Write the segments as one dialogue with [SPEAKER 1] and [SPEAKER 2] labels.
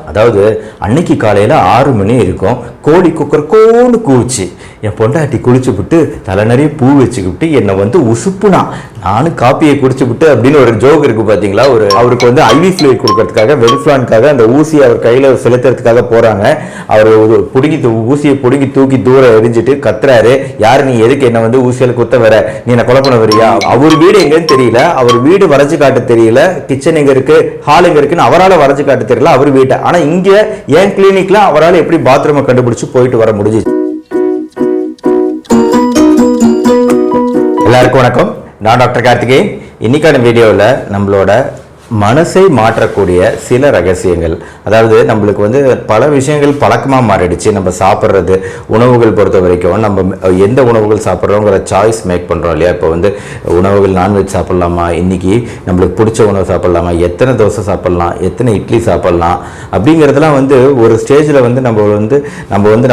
[SPEAKER 1] அதாவது அன்னைக்கு காலையில் 6 மணி இருக்கும், கோழி குக்கர்கோன்னு கூச்சு. என் பொண்டாட்டி குளிச்சு விட்டு தலை நிறைய பூ வச்சுக்கிட்டு என்னை வந்து உசுப்புனா, நானும் காப்பியை குடிச்சு விட்டு அப்படின்னு ஒரு ஜோக் இருக்கு பார்த்தீங்களா. அவருக்கு வந்து ஐவி ஃப்ளூயிட் கொடுக்கறதுக்காக வெல்ஃப்ளானுக்காக அந்த ஊசியை அவர் கையில் செலுத்துறதுக்காக போகிறாங்க. அவர் ஊசியை பிடுங்கி தூக்கி தூரம் எரிஞ்சிட்டு கத்துறாரு, யார் நீ, எதுக்கு என்ன வந்து ஊசியால் குத்த வர, நீ என்ன கொலை பண்ண வரியா? அவர் வீடு எங்கன்னு தெரியல, அவர் வீடு வரைஞ்சு காட்ட தெரியல, கிச்சன் எங்க இருக்கு, ஹால் எங்க இருக்குன்னு அவரால் வரைஞ்சு காட்ட தெரியல அவர் வீட்டை. ஆனா இங்க என் கிளினிக்ல அவரால் எப்படி பாத்ரூமை கண்டுபிடிச்சு போயிட்டு வர முடிஞ்சு. எல்லாருக்கும் வணக்கம், நான் டாக்டர் கார்த்திகேயன். இன்னைக்கான வீடியோவில் நம்மளோட மனசை மாற்றக்கூடிய சில ரகசியங்கள், அதாவது நம்மளுக்கு வந்து பல விஷயங்கள் பழக்கமாக மாறிடுச்சு. நம்ம சாப்பிட்றது உணவுகள் பொறுத்த வரைக்கும் நம்ம எந்த உணவுகள் சாப்பிட்றோங்கிற சாய்ஸ் மேக் பண்ணுறோம் இல்லையா. இப்போ வந்து உணவுகள் நான்வெஜ் சாப்பிட்லாமா, இன்றைக்கி நம்மளுக்கு பிடிச்ச உணவு சாப்பிட்லாமா, எத்தனை தோசை சாப்பிட்லாம், எத்தனை இட்லி சாப்பிட்லாம் அப்படிங்கிறதுலாம் வந்து ஒரு ஸ்டேஜில் வந்து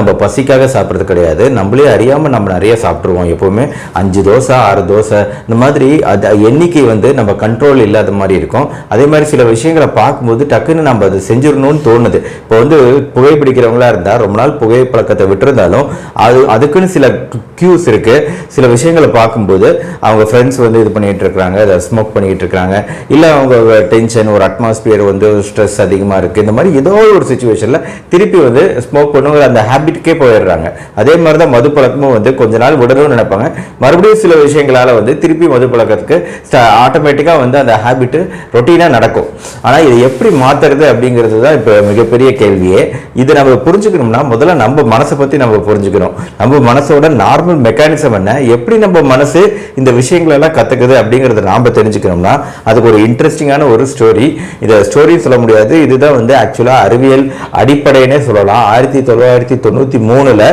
[SPEAKER 1] நம்ம பசிக்காக சாப்பிட்றது கிடையாது, நம்மளே அறியாமல் நம்ம நிறைய சாப்பிட்ருவோம். எப்போவுமே 5 தோசை 6 தோசை இந்த மாதிரி அது எண்ணிக்கை வந்து நம்ம கண்ட்ரோல் இல்லாத மாதிரி இருக்கும். அதே மாதிரி சில விஷயங்களை பார்க்கும்போது டக்குன்னு நம்ம அதை செஞ்சிடணும்னு தோணுது. இப்போ வந்து புகைப்பிடிக்கிறவங்களா இருந்தால் ரொம்ப நாள் புகை பழக்கத்தை விட்டுருந்தாலும் அதுக்குன்னு சில கியூஸ் இருக்கு. சில விஷயங்களை பார்க்கும்போது அவங்க ஃப்ரெண்ட்ஸ் வந்து இது பண்ணிட்டு இருக்கிறாங்க, அதை ஸ்மோக் பண்ணிட்டு இருக்கிறாங்க, இல்லை அவங்க டென்ஷன், ஒரு அட்மாஸ்பியர் வந்து ஸ்ட்ரெஸ் அதிகமாக இருக்கு, இந்த மாதிரி ஏதோ ஒரு சுச்சுவேஷன்ல திருப்பி வந்து ஸ்மோக் பண்ணுங்கிற அந்த ஹேபிட்டுக்கே போயிடுறாங்க. அதே மாதிரி தான் மது பழக்கமும் வந்து கொஞ்ச நாள் விடணும்னு நினைப்பாங்க, மறுபடியும் சில விஷயங்களால வந்து திருப்பி மது பழக்கத்துக்கு ஆட்டோமேட்டிக்காக வந்து அந்த ஹேபிட்டு ரொட்டீனாக நடக்கும். ஆனால் இதை எப்படி மாற்றுறது அப்படிங்கிறது தான் இப்போ மிகப்பெரிய கேள்வியே. இதை நம்ம புரிஞ்சுக்கணும்னா முதல்ல நம்ம மனசை பற்றி நம்ம புரிஞ்சுக்கணும். நம்ம மனசோட நார்மல் மெக்கானிசம் என்ன, எப்படி நம்ம மனசு இந்த விஷயங்களெல்லாம் கற்றுக்குது அப்படிங்கிறத நாம் தெரிஞ்சுக்கணும்னா அதுக்கு ஒரு இன்ட்ரெஸ்டிங்கான ஒரு ஸ்டோரி. இதை ஸ்டோரி சொல்ல முடியாது, இதுதான் வந்து ஆக்சுவலாக அறிவியல் அடிப்படையினே சொல்லலாம். 1993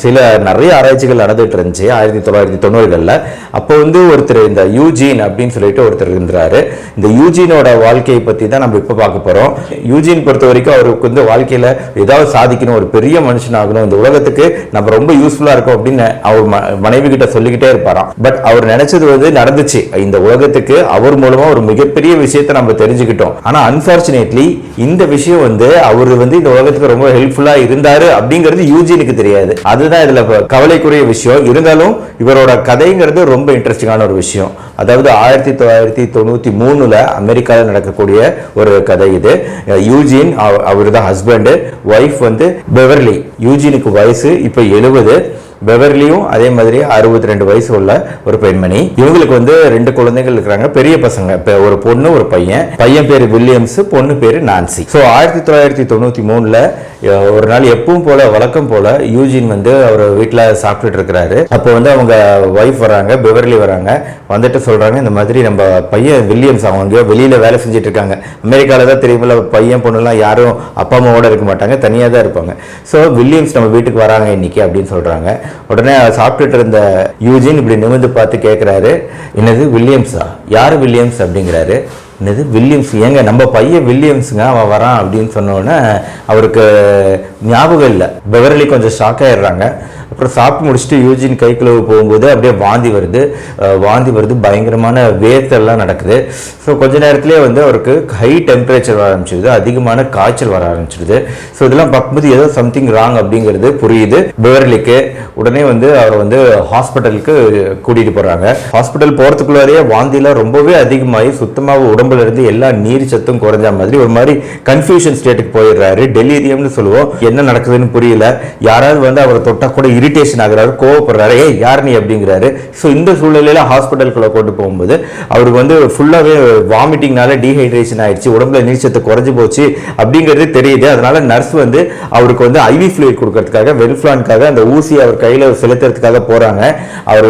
[SPEAKER 1] சில நிறைய ஆராய்ச்சிகள் நடந்துட்டு இருந்துச்சு 1990களில். அப்போ வந்து ஒருத்தர் இந்த யூஜின் அப்படின்னு சொல்லிட்டு ஒருத்தர் இருந்தாரு. இந்த யூஜினோட வாழ்க்கையை பற்றி தான் நம்ம இப்போ பார்க்க போகிறோம். யூஜின் பொறுத்த வரைக்கும் அவருக்கு வந்து வாழ்க்கையில் ஏதாவது சாதிக்கணும், ஒரு பெரிய மனுஷன் ஆகணும், இந்த உலகத்துக்கு நம்ம ரொம்ப யூஸ்ஃபுல்லாக இருக்கும் அப்படின்னு அவர் மனைவி கிட்ட சொல்லிக்கிட்டே இருப்பாராம். பட் அவர் நினைச்சது வந்து நடந்துச்சு. இந்த உலகத்துக்கு அவர் மூலமா ஒரு மிகப்பெரிய விஷயத்தை நம்ம தெரிஞ்சுக்கிட்டோம். ஆனால் அன்பார்ச்சுனேட்லி இந்த விஷயம் வந்து அவர் வந்து இந்த உலகத்துக்கு ரொம்ப ஹெல்ப்ஃபுல்லா இருந்தாரு அப்படிங்கிறது யூஜினுக்கு தெரியாது. அதுதான் இதுல கவலைக்குரிய விஷயம். இருந்தாலும் இவரோட கதைங்கிறது ரொம்ப இன்ட்ரெஸ்டிங்கான ஒரு விஷயம். அதாவது 1993 அமெரிக்காவில் நடக்கக்கூடிய ஒரு கதை இது. யூஜின் அவர் தான் ஹஸ்பண்ட், ஒய்ஃப் வந்து பெவர்லி. யூஜினுக்கு வயசு இப்போ 70, பெவர்லியும் அதே மாதிரி 62 வயசு உள்ள ஒரு பெண்மணி. இவங்களுக்கு வந்து 2 குழந்தைகள் இருக்கிறாங்க, பெரிய பசங்க, ஒரு பொண்ணு ஒரு பையன். பையன் பேரு வில்லியம்ஸ், பொண்ணு பேரு நான்சி. ஸோ 1993 ஒரு நாள் எப்பவும் போல வழக்கம் போல யூஜின் வந்து அவர் வீட்டில் சாப்பிட்டுட்டு இருக்கிறாரு. அப்போ வந்து அவங்க ஒய்ஃப் வராங்க, பெவர்லி வராங்க, வந்துட்டு சொல்றாங்க இந்த மாதிரி நம்ம பையன் வில்லியம்ஸ் அவங்க வெளியில வேலை செஞ்சுட்டு இருக்காங்க. அமெரிக்காவில் தான் தெரியுமில்ல, பையன் பொண்ணுலாம் யாரும் அப்பா அம்மாவோட இருக்க மாட்டாங்க, தனியாக தான் இருப்பாங்க. ஸோ வில்லியம்ஸ் நம்ம வீட்டுக்கு வராங்க இன்னைக்கு அப்படின்னு சொல்றாங்க. உடனே சாப்பிட்டுட்டு இருந்த யூஜின் இப்படி நிமிர்ந்து பார்த்து கேட்கிறாரு, என்னது வில்லியம்ஸா, யாரு வில்லியம்ஸ் அப்படிங்கிறாரு. என்னது வில்லியம்ஸ், ஏங்க நம்ம பையன் வில்லியம்ஸுங்க, அவன் வரான் அப்படின்னு சொன்னோன்னே அவருக்கு ஞாபகம் இல்லை. பெவர்லி கொஞ்சம் ஷாக் ஆயிடுறாங்க. அப்புறம் சாப்பிட்டு முடிச்சுட்டு யூஜின் கை கழுவு போகும்போது அப்படியே வாந்தி வருது, பயங்கரமான வேர்த்தெல்லாம் நடக்குது. ஸோ கொஞ்ச நேரத்துலேயே வந்து அவருக்கு ஹை டெம்பரேச்சர் வர ஆரம்பிச்சிடுது, அதிகமான காய்ச்சல் வர ஆரம்பிச்சிடுது. ஸோ இதெல்லாம் பார்க்கும்போது ஏதோ சம்திங் ராங் அப்படிங்கிறது புரியுது பெவர்லிக்கு. உடனே வந்து அவரை வந்து ஹாஸ்பிட்டலுக்கு கூட்டிகிட்டு போகிறாங்க. ஹாஸ்பிட்டல் போகிறதுக்குள்ளாரையே வாந்திலாம் ரொம்பவே அதிகமாகி சுத்தமாக உடம்புல இருந்து எல்லா நீர் சத்தும் குறைஞ்ச மாதிரி ஒரு மாதிரி கன்ஃபியூஷன் ஸ்டேட்டுக்கு போயிடுறாரு. டெலிரியம்னு சொல்லுவோம். என்ன நடக்குதுன்னு புரியல. யாராவது வந்து அவரை தொட்டா கூட இரிட்டேஷன் ஆகுறாரு, கோவப்படுறாரு, ஏய் யார் நீ அப்படிங்கிறாரு. ஸோ இந்த சூழ்நிலையில ஹாஸ்பிட்டலுக்குள்ள கொண்டு போகும்போது அவருக்கு வந்து ஃபுல்லாகவே வாமிட்டிங்னால டீஹைட்ரேஷன் ஆயிடுச்சு, உடம்புல நீர்ச்சத்து குறைஞ்சு போச்சு அப்படிங்கிறது தெரியுது. அதனால நர்ஸ் வந்து அவருக்கு வந்து ஐவி ஃப்ளூயிட் கொடுக்கறதுக்காக வெல்ஃப்ளானுக்காக அந்த ஊசியை அவர் கையில் செலுத்துறதுக்காக போறாங்க. அவர்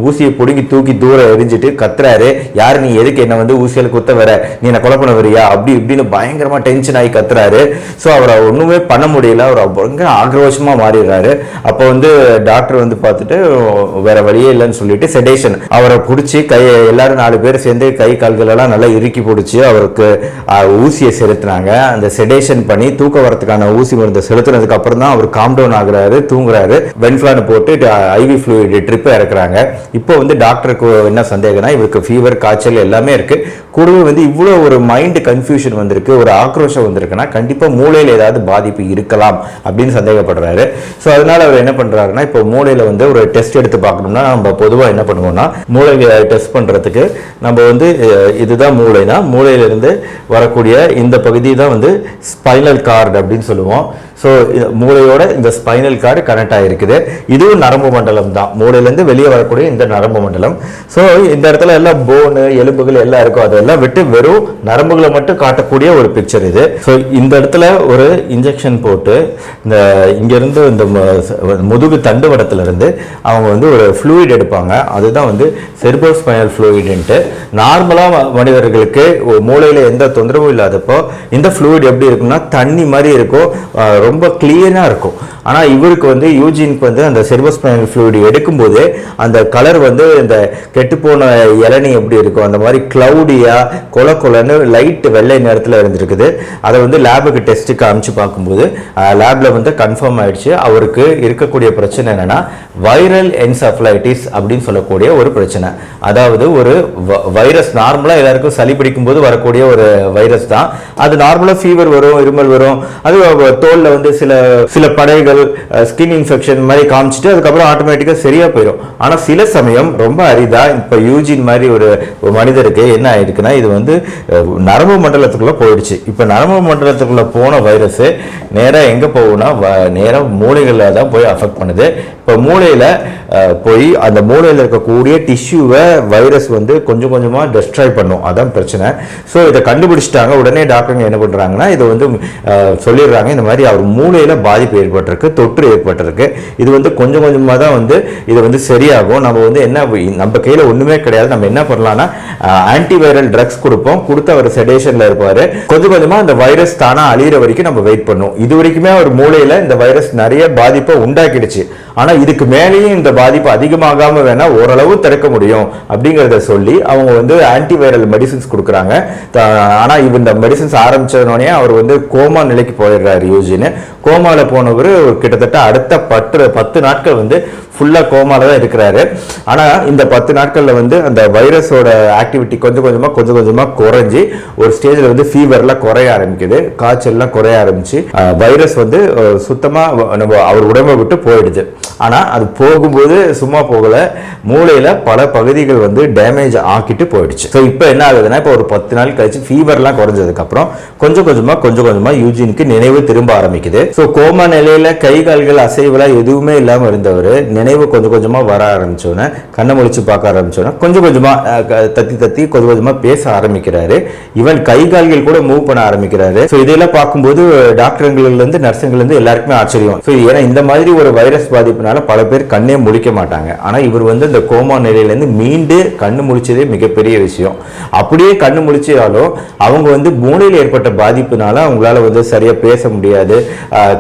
[SPEAKER 1] ஊசியை பிடுங்கி தூக்கி தூரம் எரிஞ்சிட்டு கத்துறாரு, யார் நீ, எதுக்கு என்ன வந்து ஊசியால் குத்த வர, நீ என்ன கொலை பண்ண வரியா அப்படி இப்படின்னு பயங்கரமா டென்ஷன் ஆகி கத்துறாரு. ஸோ அவரை ஒண்ணுமே பண்ண முடியல, அவர் பயங்கர ஆக்ரோஷமா மாறிடுறாரு. அப்போ வந்து டாக்டர் வந்து பார்த்துட்டு வேற வழியே இல்லைன்னு சொல்லிட்டு செடேஷன் அவரை பிடிச்சி எல்லாரும் 4 பேர் சேர்ந்து கை கால்கள் எல்லாம் நல்லா இறுக்கி பிடிச்சி அவருக்கு ஊசியை செலுத்தினாங்க. அந்த செடேஷன் பண்ணி தூக்க வரத்துக்கான ஊசி மருந்து செலுத்தினதுக்கு அப்புறம் தான் அவர் காம் டவுன் ஆகுறாரு, தூங்குறாரு. வென்ஃபிளான் போட்டு ஐவி ஃப்ளூயிட் ட்ரிப் இறக்குறாங்க. இப்போ வந்து டாக்டருக்கு என்ன சந்தேகம்னா இவருக்கு ஃபீவர் காய்ச்சல் எல்லாமே இருக்கு, கூடவே வந்து இவ்வளோ ஒரு மைண்ட் கன்ஃபியூஷன் வந்திருக்கு, ஒரு ஆக்ரோஷம் வந்திருக்குன்னா கண்டிப்பாக மூளையில் ஏதாவது பாதிப்பு இருக்கலாம் அப்படின்னு சந்தேகப்படுறாரு. ஸோ அதனால அவர் என்ன பண்ணுறாருன்னா, இப்போ மூளையில் வந்து ஒரு டெஸ்ட் எடுத்து பார்க்கணும்னா நம்ம பொதுவாக என்ன பண்ணுவோம்னா, மூளையை டெஸ்ட் பண்ணுறதுக்கு நம்ம வந்து இதுதான் மூளைனா, மூளையிலிருந்து வரக்கூடிய இந்த பகுதி தான் வந்து ஸ்பைனல் கார்டு அப்படின்னு சொல்லுவோம். ஸோ மூளையோட இந்த ஸ்பைனல் கார்டு கனெக்ட் ஆகிருக்குது. இதுவும் நரம்பு மண்டலம் தான், மூளையிலேருந்து வெளியே வரக்கூடிய இந்த நரம்பு மண்டலம். ஸோ இந்த இடத்துல எல்லாம் போனு எலும்புகள் எல்லாம் இருக்கும், அதெல்லாம் விட்டு வெறும் நரம்புகளை மட்டும் காட்டக்கூடிய ஒரு பிக்சர் இது. ஸோ இந்த இடத்துல ஒரு இன்ஜெக்ஷன் போட்டு இந்த இங்கேருந்து இந்த முதுகு தண்டுவடத்திலிருந்து அவங்க வந்து ஒரு ஃப்ளூயிட் எடுப்பாங்க. அதுதான் வந்து செரிப்ரோஸ்பைனல் ஃப்ளூயிடுன்ட்டு. நார்மலாக மனிதர்களுக்கு மூளையில் எந்த தொந்தரவும் இல்லாதப்போ இந்த ஃப்ளூயிட் எப்படி இருக்குன்னா தண்ணி மாதிரி இருக்கும், ரொம்ப கிளியராக இருக்கும். ஆனால் இவருக்கு வந்து யூஜினுக்கு வந்து அந்த செரிப்ரோஸ்பைனல் ஃப்ளூயிட் எடுக்கும்போது அந்த கலர் வந்து இந்த கெட்டுப்போன இளநீ எப்படி இருக்கும் அந்த மாதிரி க்ளவுடியாக கொலன்னு லைட் வெள்ளை நேரத்தில் இருந்திருக்குது. அதை வந்து லேபுக்கு டெஸ்ட்டுக்கு அனுப்பிச்சு பார்க்கும்போது லேபில் வந்து கன்ஃபார்ம் ஆயிடுச்சு. அவருக்கு இருக்கக்கூடிய பிரச்சனை என்னன்னா வைரல் என்செஃபலைட்டிஸ் அப்படின்னு சொல்லக்கூடிய ஒரு பிரச்சனை. அதாவது ஒரு வைரஸ், நார்மலாக எல்லாருக்கும் சளி பிடிக்கும் போது வரக்கூடிய ஒரு வைரஸ் தான் அது. நார்மலாக ஃபீவர் வரும், இருமல் வரும், அது தோலில் வந்து சில படைகள் ஸ்கின் இன்ஃபெக்ஷன் மாதிரி காமிச்சிட்டு அதுக்கப்புறம் ஆட்டோமேட்டிக்காக சரியாக போயிடும். ஆனால் சில சமயம் ரொம்ப அரிதா இப்போ யூஜின் மாதிரி ஒரு மனிதருக்கு என்ன ஆயிருக்குன்னா, இது வந்து நரம்பு மண்டலத்துக்குள்ளே போயிடுச்சு. இப்போ நரம்பு மண்டலத்துக்குள்ளே போன வைரஸ் நேராக எங்கே போகும்னா நேராக மூளைகளில் தான் போய் அஃபெக்ட் பண்ணுது. இப்போ மூளையில் போய் அந்த மூளையில் இருக்கக்கூடிய டிஷ்யூவை வைரஸ் வந்து கொஞ்சம் கொஞ்சமாக டெஸ்ட்ராய் பண்ணும், அதான் பிரச்சனை. ஸோ இதை கண்டுபிடிச்சிட்டாங்க. உடனே டாக்டருங்க என்ன பண்ணுறாங்கன்னா, இதை வந்து சொல்லிடுறாங்க, இந்த மாதிரி அவர் மூளையில் பாதிப்பு ஏற்பட்டிருக்கு, தொற்று ஏற்பட்டிருக்கு. இது வந்து கொஞ்சம் கொஞ்சமாக தான் வந்து இது வந்து சரியாகும். நம்ம வந்து என்ன, நம்ம கையில் ஒன்றுமே கிடையாது. நம்ம என்ன பண்ணலாம்னா ஆன்டிவைரல் ட்ரக்ஸ் கொடுப்போம், கொடுத்து அவர் செடேஷனில் இருப்பார். கொஞ்சம் கொஞ்சமாக அந்த வைரஸ் தானாக அழியிற வரைக்கும் நம்ம வெயிட் பண்ணுவோம். இது வரைக்குமே அவர் மூளையில் இந்த வைரஸ் நிறைய பாதிப்பை உண்டாக்கிடுச்சு. ஆனால் இதுக்கு மேலேயும் இந்த பாதிப்பு அதிகமாகாமல் வேணா ஓரளவு தடுக்க முடியும் அப்படிங்கிறத சொல்லி அவங்க வந்து ஆன்டிவைரல் மெடிசின்ஸ் கொடுக்குறாங்க. ஆனால் இந்த மெடிசின்ஸ் ஆரம்பிச்சதுனோடனே அவர் வந்து கோமா நிலைக்கு போயிடுறாரு. யூஜின்னு கோமாவில் போனவர் கிட்டத்தட்ட அடுத்த 10 நாட்கள் வந்து ஃபுல்லாக கோமாவில் தான் இருக்கிறாரு. ஆனால் இந்த 10 நாட்களில் வந்து அந்த வைரஸோட ஆக்டிவிட்டி கொஞ்சம் கொஞ்சமாக குறைஞ்சி ஒரு ஸ்டேஜில் வந்து ஃபீவர்லாம் குறைய ஆரம்பிக்குது, காய்ச்சல்லாம் குறைய ஆரம்பிச்சு வைரஸ் வந்து சுத்தமாக நம்ம அவர் உடம்பை விட்டு போயிடுது. ஆனால் அது போகும்போது சும்மா போகலை, மூளையில் பல பகுதிகள் வந்து டேமேஜ் ஆக்கிட்டு போயிடுச்சு. ஸோ இப்போ என்ன ஆகுதுன்னா, இப்போ ஒரு 10 நாள் கழிச்சு ஃபீவர்லாம் குறைஞ்சதுக்கப்புறம் கொஞ்சம் கொஞ்சமாக யூஜினுக்கு நினைவு திரும்ப ஆரம்பிக்குது. ஸோ கோமா நிலையில் கை கால்கள் அசைவுலாம் எதுவுமே இல்லாமல் இருந்தவர் நினைவு கொஞ்சம் கொஞ்சமாக வர ஆரம்பிச்சோன்னே, கண்ணை முழிச்சு பார்க்க ஆரம்பிச்சோன்னா கொஞ்சம் கொஞ்சமாக தத்தி கொஞ்சமாக பேச ஆரம்பிக்கிறாரு. ஈவன் கை கால்கள் கூட மூவ் பண்ண ஆரம்பிக்கிறாரு. ஸோ இதெல்லாம் பார்க்கும்போது டாக்டர்கள்லேருந்து நர்ஸுங்கள்லேருந்து எல்லாருக்குமே ஆச்சரியம். ஸோ ஏன்னா இந்த மாதிரி ஒரு வைரஸ் பாதிப்புனால பல பேர் கண்ணே முழிக்க மாட்டாங்க. ஆனால் இவர் வந்து இந்த கோமா நிலையிலேருந்து மீண்டு கண்ணு முழிச்சதே மிகப்பெரிய விஷயம். அப்படியே கண்ணு முழிச்சாலும் அவங்க வந்து மூளையில் ஏற்பட்ட பாதிப்புனால அவங்களால வந்து சரியாக பேச முடியாது,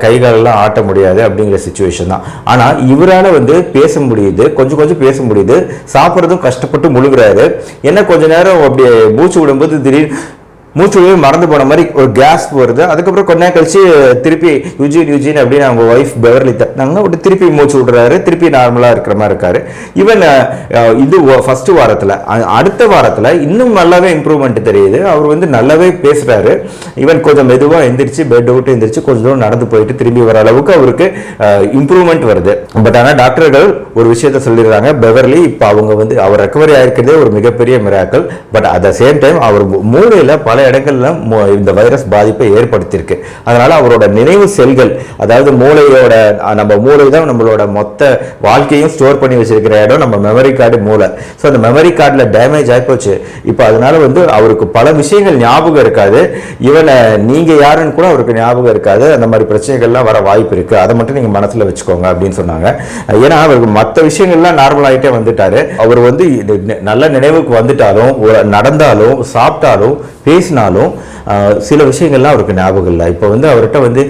[SPEAKER 1] கைகாலெல்லாம் ஆட்ட முடியாது அப்படிங்கிற சிச்சுவேஷன் தான். ஆனால் இவரால் வந்து பேச முடியுது, கொஞ்சம் பேச முடியுது, சாப்பிட்றதும் கஷ்டப்பட்டு முழுகிறாரு. என்ன கொஞ்ச நேரம் அப்படி மூச்சு விடும்போது திடீர்னு மூச்சு மறந்து போன மாதிரி ஒரு கேஸ் வருது. அதுக்கப்புறம் கொஞ்ச நேரம் கழிச்சு திருப்பி யூஜின் அப்படின்னு அவங்க ஒய்ஃப் பெவர்லி தட்டினாங்கன்னா ஒரு திருப்பி மூச்சு விடுறாரு, திருப்பி நார்மலாக இருக்கிற மாதிரி இருக்காரு. ஈவன் இது ஃபர்ஸ்ட் வாரத்தில், அடுத்த வாரத்தில் இன்னும் நல்லாவே இம்ப்ரூவ்மெண்ட் தெரியுது. அவர் வந்து நல்லாவே பேசுகிறாரு. ஈவன் கொஞ்சம் மெதுவாக எந்திரிச்சு பெட் விட்டு எந்திரிச்சு கொஞ்சம் தூரம் நடந்து போயிட்டு திரும்பி வர அளவுக்கு அவருக்கு இம்ப்ரூவ்மெண்ட் வருது. பட் ஆனால் டாக்டர்கள் ஒரு விஷயத்த சொல்லிடுறாங்க, பெவர்லி இப்போ அவங்க வந்து அவர் ரெக்கவரி ஆயிருக்கிறதே ஒரு மிகப்பெரிய miracle. But at the same time அவர் மூளையில் பல இடங்கள்ல இந்த வைரஸ் பாதிப்பை ஏற்படுத்தியிருக்கு. அதனால அவரோட நினைவு செல்கள், அதாவது மூளையோட, நம்ம மூளை தான் நம்மளோட மொத்த வாழ்க்கையும் ஸ்டோர் பண்ணி வச்சிருக்கிற இடம் நம்ம மெமரி கார்டு மூளை. ஸோ அந்த மெமரி கார்டில் டேமேஜ் ஆகிப்போச்சு. இப்போ அதனால வந்து அவருக்கு பல விஷயங்கள் ஞாபகம் இருக்காது. இவனை நீங்க யாருன்னு கூட அவருக்கு ஞாபகம் இருக்காது. அந்த மாதிரி பிரச்சனைகள்லாம் வர வாய்ப்பு இருக்கு. அதை மட்டும் நீங்க மனசுல வச்சுக்கோங்க அப்படின்னு சொன்னாங்க. ஏன்னா அவருக்கு மற்ற விஷயங்கள்லாம் நார்மல் ஆகிட்டே வந்துட்டாரு. அவர் வந்து நல்ல நினைவுக்கு வந்துட்டாலும், நடந்தாலும், சாப்பிட்டாலும், பேசினாலும் பேசினாலும் சில விஷயங்கள்லாம் அவருக்கு ஞாபகம் இல்லை. இப்போ வந்து அவர்கிட்ட வந்து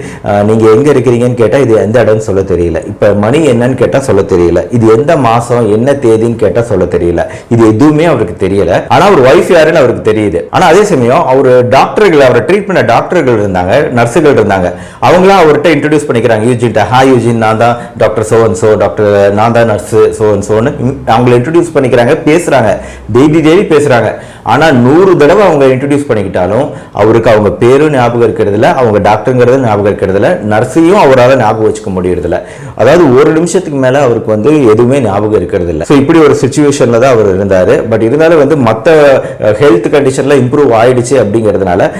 [SPEAKER 1] நீங்கள் எங்கே இருக்கிறீங்கன்னு கேட்டால் இது எந்த இடம்னு சொல்ல தெரியல, இப்போ மணி என்னன்னு கேட்டால் சொல்ல தெரியல, இது எந்த மாதம் என்ன தேதின்னு கேட்டால் சொல்ல தெரியல, இது எதுவுமே அவருக்கு தெரியல. ஆனால் அவர் ஒய்ஃப் யாருன்னு அவருக்கு தெரியுது. ஆனால் அதே சமயம் அவர் டாக்டர்கள், அவரை ட்ரீட் பண்ண டாக்டர்கள் இருந்தாங்க, நர்ஸுகள் இருந்தாங்க, அவங்களாம் அவர்கிட்ட இன்ட்ரடியூஸ் பண்ணிக்கிறாங்க யூஜின்ட்ட. ஹாய் யூஜின், நான் தான் doctor so and so, doctor நான் தான் நர்ஸ் சோ அண்ட் சோன்னு அவங்களை இன்ட்ரடியூஸ் பண்ணிக்கிறாங்க, பேசுகிறாங்க, டெய்லி பேசுகிறாங்க. ஆனால் 100 தடவை அவங்க இன்ட்ரடியூஸ் பண்ணிக்கிட்டாலும் அவருக்கு அவங்க பேரும் ஞாபகம் இருக்கிறதுல, அவங்க டாக்டருங்கிறது ஞாபகம் இருக்கிறதுல, நர்ஸையும் அவரால் ஞாபகம் வச்சுக்க முடியறதில்ல. அதாவது ஒரு நிமிஷத்துக்கு மேலே அவருக்கு வந்து எதுவுமே ஞாபகம் இருக்கிறது இல்லை. ஸோ இப்படி ஒரு சுச்சுவேஷனில் தான் அவர் இருந்தார். பட் இருந்தாலும் வந்து மற்ற ஹெல்த் கண்டிஷனில் இம்ப்ரூவ் ஆயிடுச்சு அப்படிங்கிறதுனால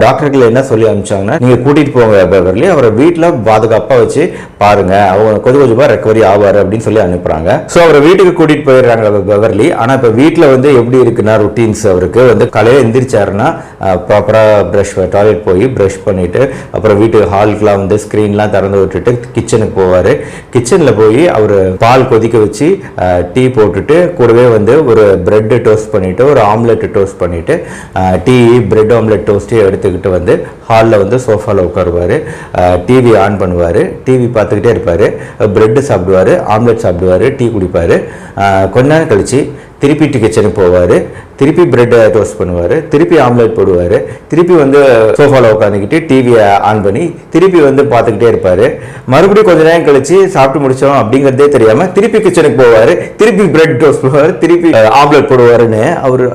[SPEAKER 1] டாக்டர்கள் என்ன சொல்லி அனுப்பிச்சாங்கன்னா, நீங்கள் கூட்டிகிட்டு போங்க பெவர்லி, அவரை வீட்டில் பாதுகாப்பாக வச்சு பாருங்க, அவங்க கொஞ்சமாக ரெக்கவரி ஆவார் அப்படின்னு சொல்லி அனுப்புகிறாங்க. ஸோ அவரை வீட்டுக்கு கூட்டிகிட்டு போயிடுறாங்க பெவர்லி. ஆனால் இப்போ வீட்டில் வந்து எப்படி இருக்குன்னா ருட்டீன்ஸ், அவருக்கு வந்து காலையில் எந்திரிச்சாருன்னா ப்ராப்பராக டாய்லெட் போய் ப்ரஷ் பண்ணிவிட்டு அப்புறம் வீட்டு ஹாலுக்குலாம் வந்து ஸ்க்ரீன்லாம் திறந்து விட்டுட்டு கிச்சனுக்கு போவார். கிச்சனில் போய் அவர் பால் கொதிக்க வச்சு டீ போட்டுட்டு கூடவே வந்து ஒரு பிரெட்டு டோஸ்ட் பண்ணிவிட்டு ஒரு ஆம்லெட் டோஸ்ட் பண்ணிவிட்டு டீ பிரெட் ஆம்லெட் டோஸ்ட்டையும் எடுத்துக்கிட்டு வந்து ஹாலில் வந்து சோஃபாவில் உட்காருவார், டிவி ஆன் பண்ணுவார், டிவி பார்த்துக்கிட்டே இருப்பார், பிரெட்டு சாப்பிடுவார், ஆம்லெட் சாப்பிடுவார், டீ குடிப்பார். கொஞ்ச நேரம் கழித்து திருப்பி கிச்சனுக்கு போவார், திருப்பி பிரெட்டை டோஸ்ட் பண்ணுவார், திருப்பி ஆம்லெட் போடுவார், திருப்பி வந்து சோஃபாவில் உட்காந்துக்கிட்டு டிவியை ஆன் பண்ணி திருப்பி வந்து பார்த்துக்கிட்டே இருப்பார். மறுபடியும் கொஞ்ச நேரம் கழிச்சு சாப்பிட்டு முடிச்சோம் அப்படிங்கிறதே தெரியாமல் திருப்பி கிச்சனுக்கு போவார், திருப்பி பிரெட் டோஸ்ட் பண்ணுவார், திருப்பி ஆம்லெட் போடுவாருன்னு அவர்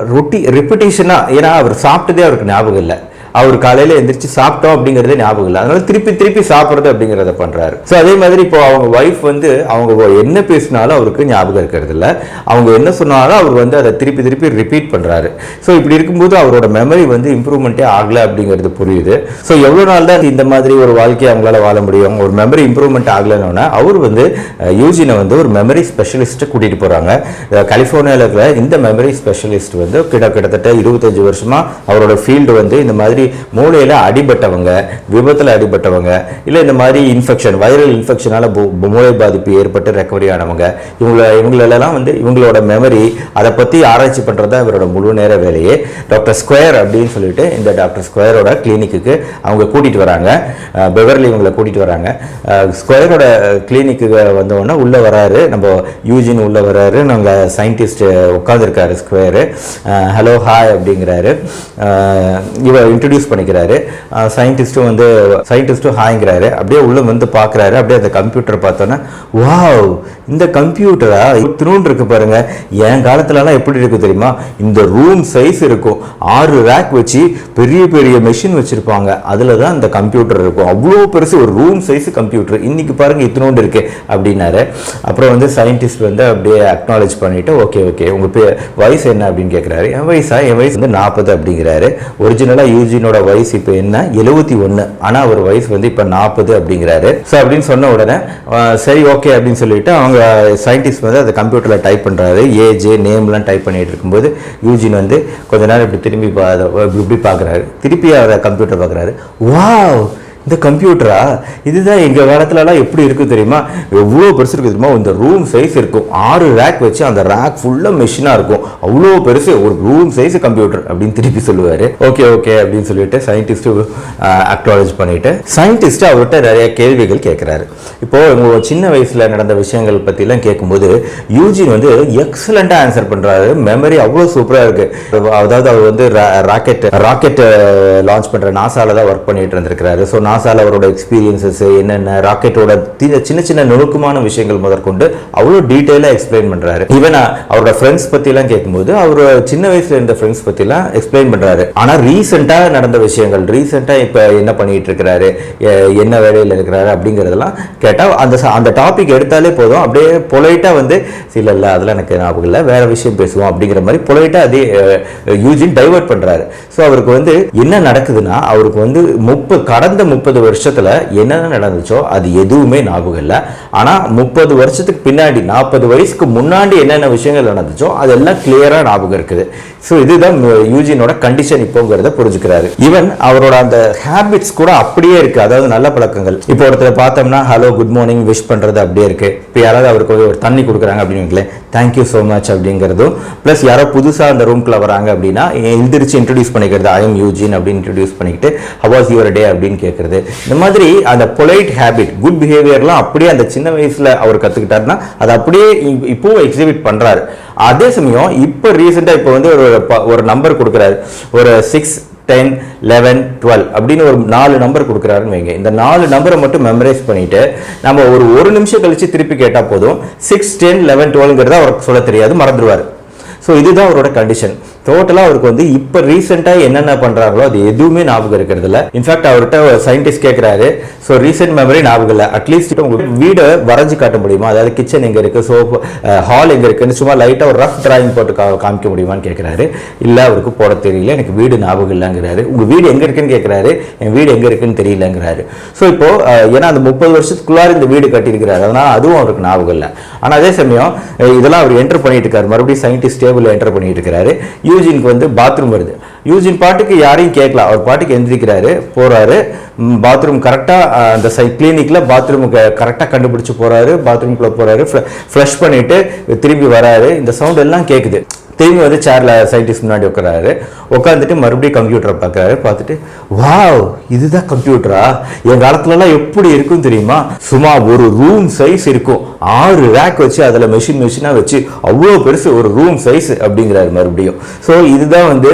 [SPEAKER 1] ரிப்பிட்டேஷனாக, ஏன்னா அவர் சாப்பிட்டதே அவருக்கு ஞாபகம் இல்லை, அவர் காலையில் எந்திரிச்சு சாப்பிட்டோம் அப்படிங்கிறதே ஞாபகம் இல்லை, அதனால திருப்பி சாப்பிட்றது அப்படிங்கிறத பண்ணுறாரு. ஸோ அதே மாதிரி இப்போ அவங்க ஒய்ஃப் வந்து அவங்க என்ன பேசினாலும் அவருக்கு ஞாபகம் இருக்கிறது இல்லை, அவங்க என்ன சொன்னாலும் அவர் வந்து அதை திருப்பி ரிப்பீட் பண்ணுறாரு. ஸோ இப்படி இருக்கும்போது அவரோட மெமரி வந்து இம்ப்ரூவ்மெண்ட்டே ஆகலை அப்படிங்கிறது புரியுது. ஸோ எவ்வளோ நாள் தான் இந்த மாதிரி ஒரு வாழ்க்கையை அவங்களால வாழ முடியும், ஒரு மெமரி இம்ப்ரூவ்மெண்ட் ஆகலைன்னா அவர் வந்து யூஜினை வந்து ஒரு மெமரி ஸ்பெஷலிஸ்ட்டை கூட்டிகிட்டு போகிறாங்க. கலிஃபோர்னியாவில் இருக்கிற இந்த மெமரி ஸ்பெஷலிஸ்ட் வந்து கிட்டத்தட்ட 25 வருஷமாக அவரோட ஃபீல்டு வந்து இந்த மாதிரி மூளையில் அடிபட்டவங்க, விபத்தில் அடிபட்டவங்க, இல்லை இந்த மாதிரி இன்ஃபெக்ஷன், வைரல் இன்ஃபெக்ஷனால மூளை பாதிப்பு ஏற்பட்டு ரெக்கவரி ஆனவங்க, இவங்களெல்லாம் வந்து இவங்களோட மெமரி அதை பற்றி ஆராய்ச்சி பண்ணுறது தான் இவரோட முழு நேர வேலையே. டாக்டர் ஸ்கொயர் அப்படின்னு சொல்லிட்டு இந்த டாக்டர் ஸ்கொயரோட கிளினிக்கு அவங்க கூட்டிகிட்டு வராங்க, பெவர்லி இவங்களை கூட்டிகிட்டு வராங்க. ஸ்கொயரோட கிளினிக்கு வந்தோடனே உள்ளே வராரு, நம்ம யூஜின் உள்ளே வராரு, நாங்கள் சயின்டிஸ்ட் உட்காந்துருக்காரு ஸ்கொயரு, ஹலோ ஹாய் அப்படிங்கிறாரு, இவர் இன்ட்ரடியூஸ் பண்ணிக்கிறாரு. சயின்டிஸ்ட்டும் ஹாய்ங்கிறாரு. அப்படியே உள்ள வந்து பார்க்குறாரு, அப்படியே அந்த கம்ப்யூட்டரை பார்த்தோன்னா, வாவ் இந்த கம்ப்யூட்டரா இத்தினூண்டு இருக்கு பாருங்க, என் காலத்துலலாம் எப்படி இருக்கு தெரியுமா, இந்த ரூம் சைஸ் இருக்கும், 6 ரேக் வச்சு பெரிய மெஷின் வச்சிருப்பாங்க, அதில் தான் இந்த கம்ப்யூட்டர் இருக்கும், அவ்வளோ பெருசு ஒரு ரூம் சைஸ் கம்ப்யூட்டர், இன்னைக்கு பாருங்க இத்தினூண்டு இருக்கு அப்படின்னாரு. அப்புறம் வந்து சயின்டிஸ்ட் வந்து அப்படியே அக்னாலேஜ் பண்ணிட்டு, ஓகே உங்க வயசு என்ன அப்படின்னு கேட்குறாரு. என் வயசு வந்து 40 அப்படிங்கிறாரு. ஒரிஜினலாக யூஜினோட வயசு இப்போ என்ன 71, ஆனால் அவர் வயசு வந்து இப்போ 40 அப்படிங்கிறாரு. ஸோ அப்படின்னு சொன்ன உடனே சரி ஓகே அப்படின்னு சொல்லிட்டு அவங்க சயின்டிஸ்ட் வந்து அதை கம்ப்யூட்டரில் டைப் பண்ணுறாரு, ஏஜ் நேம்லாம் டைப் பண்ணிட்டு இருக்கும்போது யூஜின் வந்து கொஞ்ச நேரம் இப்படி திரும்பி இப்படி பார்க்குறாரு, திருப்பி அதை கம்ப்யூட்டர் பார்க்குறாரு. வாவ் இந்த கம்ப்யூட்டரா, இதுதான் எங்கள் காலத்துலலாம் எப்படி இருக்குது தெரியுமா, எவ்வளோ பெருசு இருக்குது தெரியுமா, இந்த ரூம் சைஸ் இருக்கும், 6 ரேக் வச்சு அந்த ரேக் ஃபுல்லாக மெஷினாக இருக்கும், அவ்வளோ பெருசு ஒரு ரூம் சைஸ் கம்ப்யூட்டர் அப்படின்னு திருப்பி சொல்லுவார். ஓகே அப்படின்னு சொல்லிட்டு சயின்டிஸ்ட்டு அக்னாலேஜ் பண்ணிட்டு சயின்டிஸ்ட்டு அவர்கிட்ட நிறைய கேள்விகள் கேட்குறாரு. இப்போது உங்கள் சின்ன வயசில் நடந்த விஷயங்கள் பற்றிலாம் கேட்கும்போது யூஜின் வந்து எக்ஸலண்ட்டாக ஆன்சர் பண்ணுறாரு, மெமரி அவ்வளோ சூப்பராக இருக்குது. அதாவது அவர் வந்து ராக்கெட் லான்ச் பண்ணுற நாசாவில் தான் ஒர்க் பண்ணிட்டு இருந்திருக்கிறாரு. ஸோ நாசால அவரோட எக்ஸ்பீரியன்சஸ் என்னென்ன, ராக்கெட்டோட சின்ன நுணுக்கமான விஷயங்கள் முதற்கொண்டு அவ்வளோ டீட்டெயிலாக எக்ஸ்பிளைன் பண்ணுறாரு. ஈவன் அவரோட ஃப்ரெண்ட்ஸ் பற்றிலாம் கேட்கும்போது அவர் சின்ன வயசுல இருந்த ஃப்ரெண்ட்ஸ் பற்றிலாம் எக்ஸ்பிளைன் பண்ணுறாரு. ஆனால் ரீசெண்டாக நடந்த விஷயங்கள், ரீசெண்டாக இப்போ என்ன பண்ணிட்டு இருக்கிறாரு, என்ன வேலையில் இருக்கிறாரு அப்படிங்கிறதெல்லாம் கேட்டால் அந்த டாபிக் எடுத்தாலே போதும், அப்படியே பொலைட்டாக வந்து இல்லை அதெல்லாம் எனக்கு ஞாபகம் இல்லை, வேற விஷயம் பேசுவோம் அப்படிங்கிற மாதிரி பொலைட்டாக அதே யூஜின் டைவர்ட் பண்ணுறாரு. ஸோ அவருக்கு வந்து என்ன நடக்குதுன்னா, அவருக்கு வந்து கடந்த 30 வருஷத்துல என்னென்ன நடந்துச்சோ அது எதுவுமே ஞாபகம் இல்லை. ஆனால் 30 வருஷத்துக்கு பின்னாடி 40 வயசுக்கு முன்னாடி என்னென்ன விஷயங்கள் நடந்துச்சோ அதெல்லாம் கிளியராக ஞாபகம் இருக்குது. ஸோ இதுதான் யூஜினோட கண்டிஷன் இப்போங்கிறத புரிஞ்சுக்கிறாரு. ஈவன் அவரோட அந்த ஹேபிட்ஸ் கூட அப்படியே இருக்கு, அதாவது நல்ல பழக்கங்கள். இப்போ ஒருத்தர் பார்த்தோம்னா ஹலோ குட் மார்னிங் விஷ் பண்றது அப்படியே இருக்கு. இப்போ யாராவது அவருக்கு ஒரு தண்ணி கொடுக்குறாங்க அப்படின்னு தேங்க்யூ ஸோ மச் அப்படிங்கிறதும், பிளஸ் யாரோ புதுசாக அந்த ரூம்குள்ள வராங்க அப்படின்னா எழுந்திரிச்சு இன்ட்ரடியூஸ் பண்ணிக்கிறது, ஐ எம் யூஜின் அப்படின்னு இன்ட்ரடியூஸ் பண்ணிக்கிட்டு ஹவ் வாஸ் யுவர் டே அப்படின்னு கேட்கறது. இந்த மாதிரி அந்த பொலைட் ஹேபிட், குட் பிஹேவியர்லாம் அப்படியே அந்த சின்ன வயசுல அவர் கத்துக்கிட்டாருன்னா அதை அப்படியே இப்போ எக்ஸிபிட் பண்றாரு. அதே சமயம் இப்போ ரீசெண்டா இப்போ வந்து ஒரு நம்பர் கொடுக்குறாரு, ஒரு 6 10 11 12 அப்படின்னு ஒரு 4 நம்பர் கொடுக்குறாருன்னு வைங்க. இந்த 4 நம்பரை மட்டும் மெமரைஸ் பண்ணிட்டு நம்ம ஒரு நிமிஷம் கழிச்சு திருப்பி கேட்டா போதும் 6 10 11 12ங்கிறத அவருக்கு சொல்ல தெரியாது, மறந்துடுவார். ஸோ இதுதான் அவரோட கண்டிஷன். டோட்டலாக அவருக்கு வந்து இப்போ ரீசெண்டாக என்னென்ன பண்ணுறாங்களோ அது எதுவுமே ஞாபகம் இருக்கிறது இல்லை. இன்ஃபேக்ட் அவர்கிட்ட சயின்டிஸ்ட் கேட்குறாரு, ஸோ ரீசெண்ட் மெமரி ஞாபகம் இல்லை, அட்லீஸ்ட் உங்களுக்கு வீடை வரைஞ்சு காட்ட முடியுமா, அதாவது கிச்சன் எங்கே இருக்குது, சோப் ஹால் எங்கே இருக்குன்னு சும்மா லைட்டாக ஒரு ரஃப் டிராயிங் போட்டு காமிக்க முடியுமான்னு கேட்குறாரு. இல்லை அவருக்கு போட தெரியல, எனக்கு வீடு ஞாபகம் இல்லைங்கிறாரு. உங்கள் வீடு எங்கே இருக்குன்னு கேட்குறாரு, என் வீடு எங்கே இருக்குன்னு தெரியலங்கிறாரு. ஸோ இப்போ ஏன்னா அந்த 30 வருஷத்துக்குள்ளார இந்த வீடு கட்டியிருக்கிறாரு, அதனால் அதுவும் அவருக்கு ஞாபகம் இல்லை. ஆனால் அதே சமயம் இதெல்லாம் அவர் என்டர் பண்ணிட்டு இருக்காரு, மறுபடியும் சயின்டிஸ்ட் டேபிள் என்டர் பண்ணிட்டு இருக்காரு. யூஜினுக்கு வந்து பாத்ரூம் வருது. யூஜின் பாட்டுக்கு யாரையும் கேட்கலாம், அவர் பாட்டுக்கு எந்திரிக்கிறாரு, போறாரு பாத்ரூம் கரெக்டாக அந்த கிளினிக்ல பாத்ரூமுக்கு கரெக்டாக கண்டுபிடிச்சு போறாரு, பாத்ரூம்குள்ள போறாரு, ஃப்ளஷ் பண்ணிட்டு திரும்பி வராரு. இந்த சவுண்ட் எல்லாம் கேட்குது. திரும்பி வந்து சேர்ல சயின்டிஸ்ட் முன்னாடி உட்காராரு, உட்காந்துட்டு மறுபடியும் கம்ப்யூட்டரை பார்க்கறாரு. பார்த்துட்டு வாவ் இதுதான் கம்ப்யூட்டரா, என் காலத்துலலாம் எப்படி இருக்கும் தெரியுமா, சும்மா ஒரு ரூம் சைஸ் இருக்கும், 6 ரேக் வச்சு அதில் மெஷினாக வச்சு அவ்வளோ பெருசு ஒரு ரூம் சைஸ் அப்படிங்கிறாரு மறுபடியும். ஸோ இதுதான் வந்து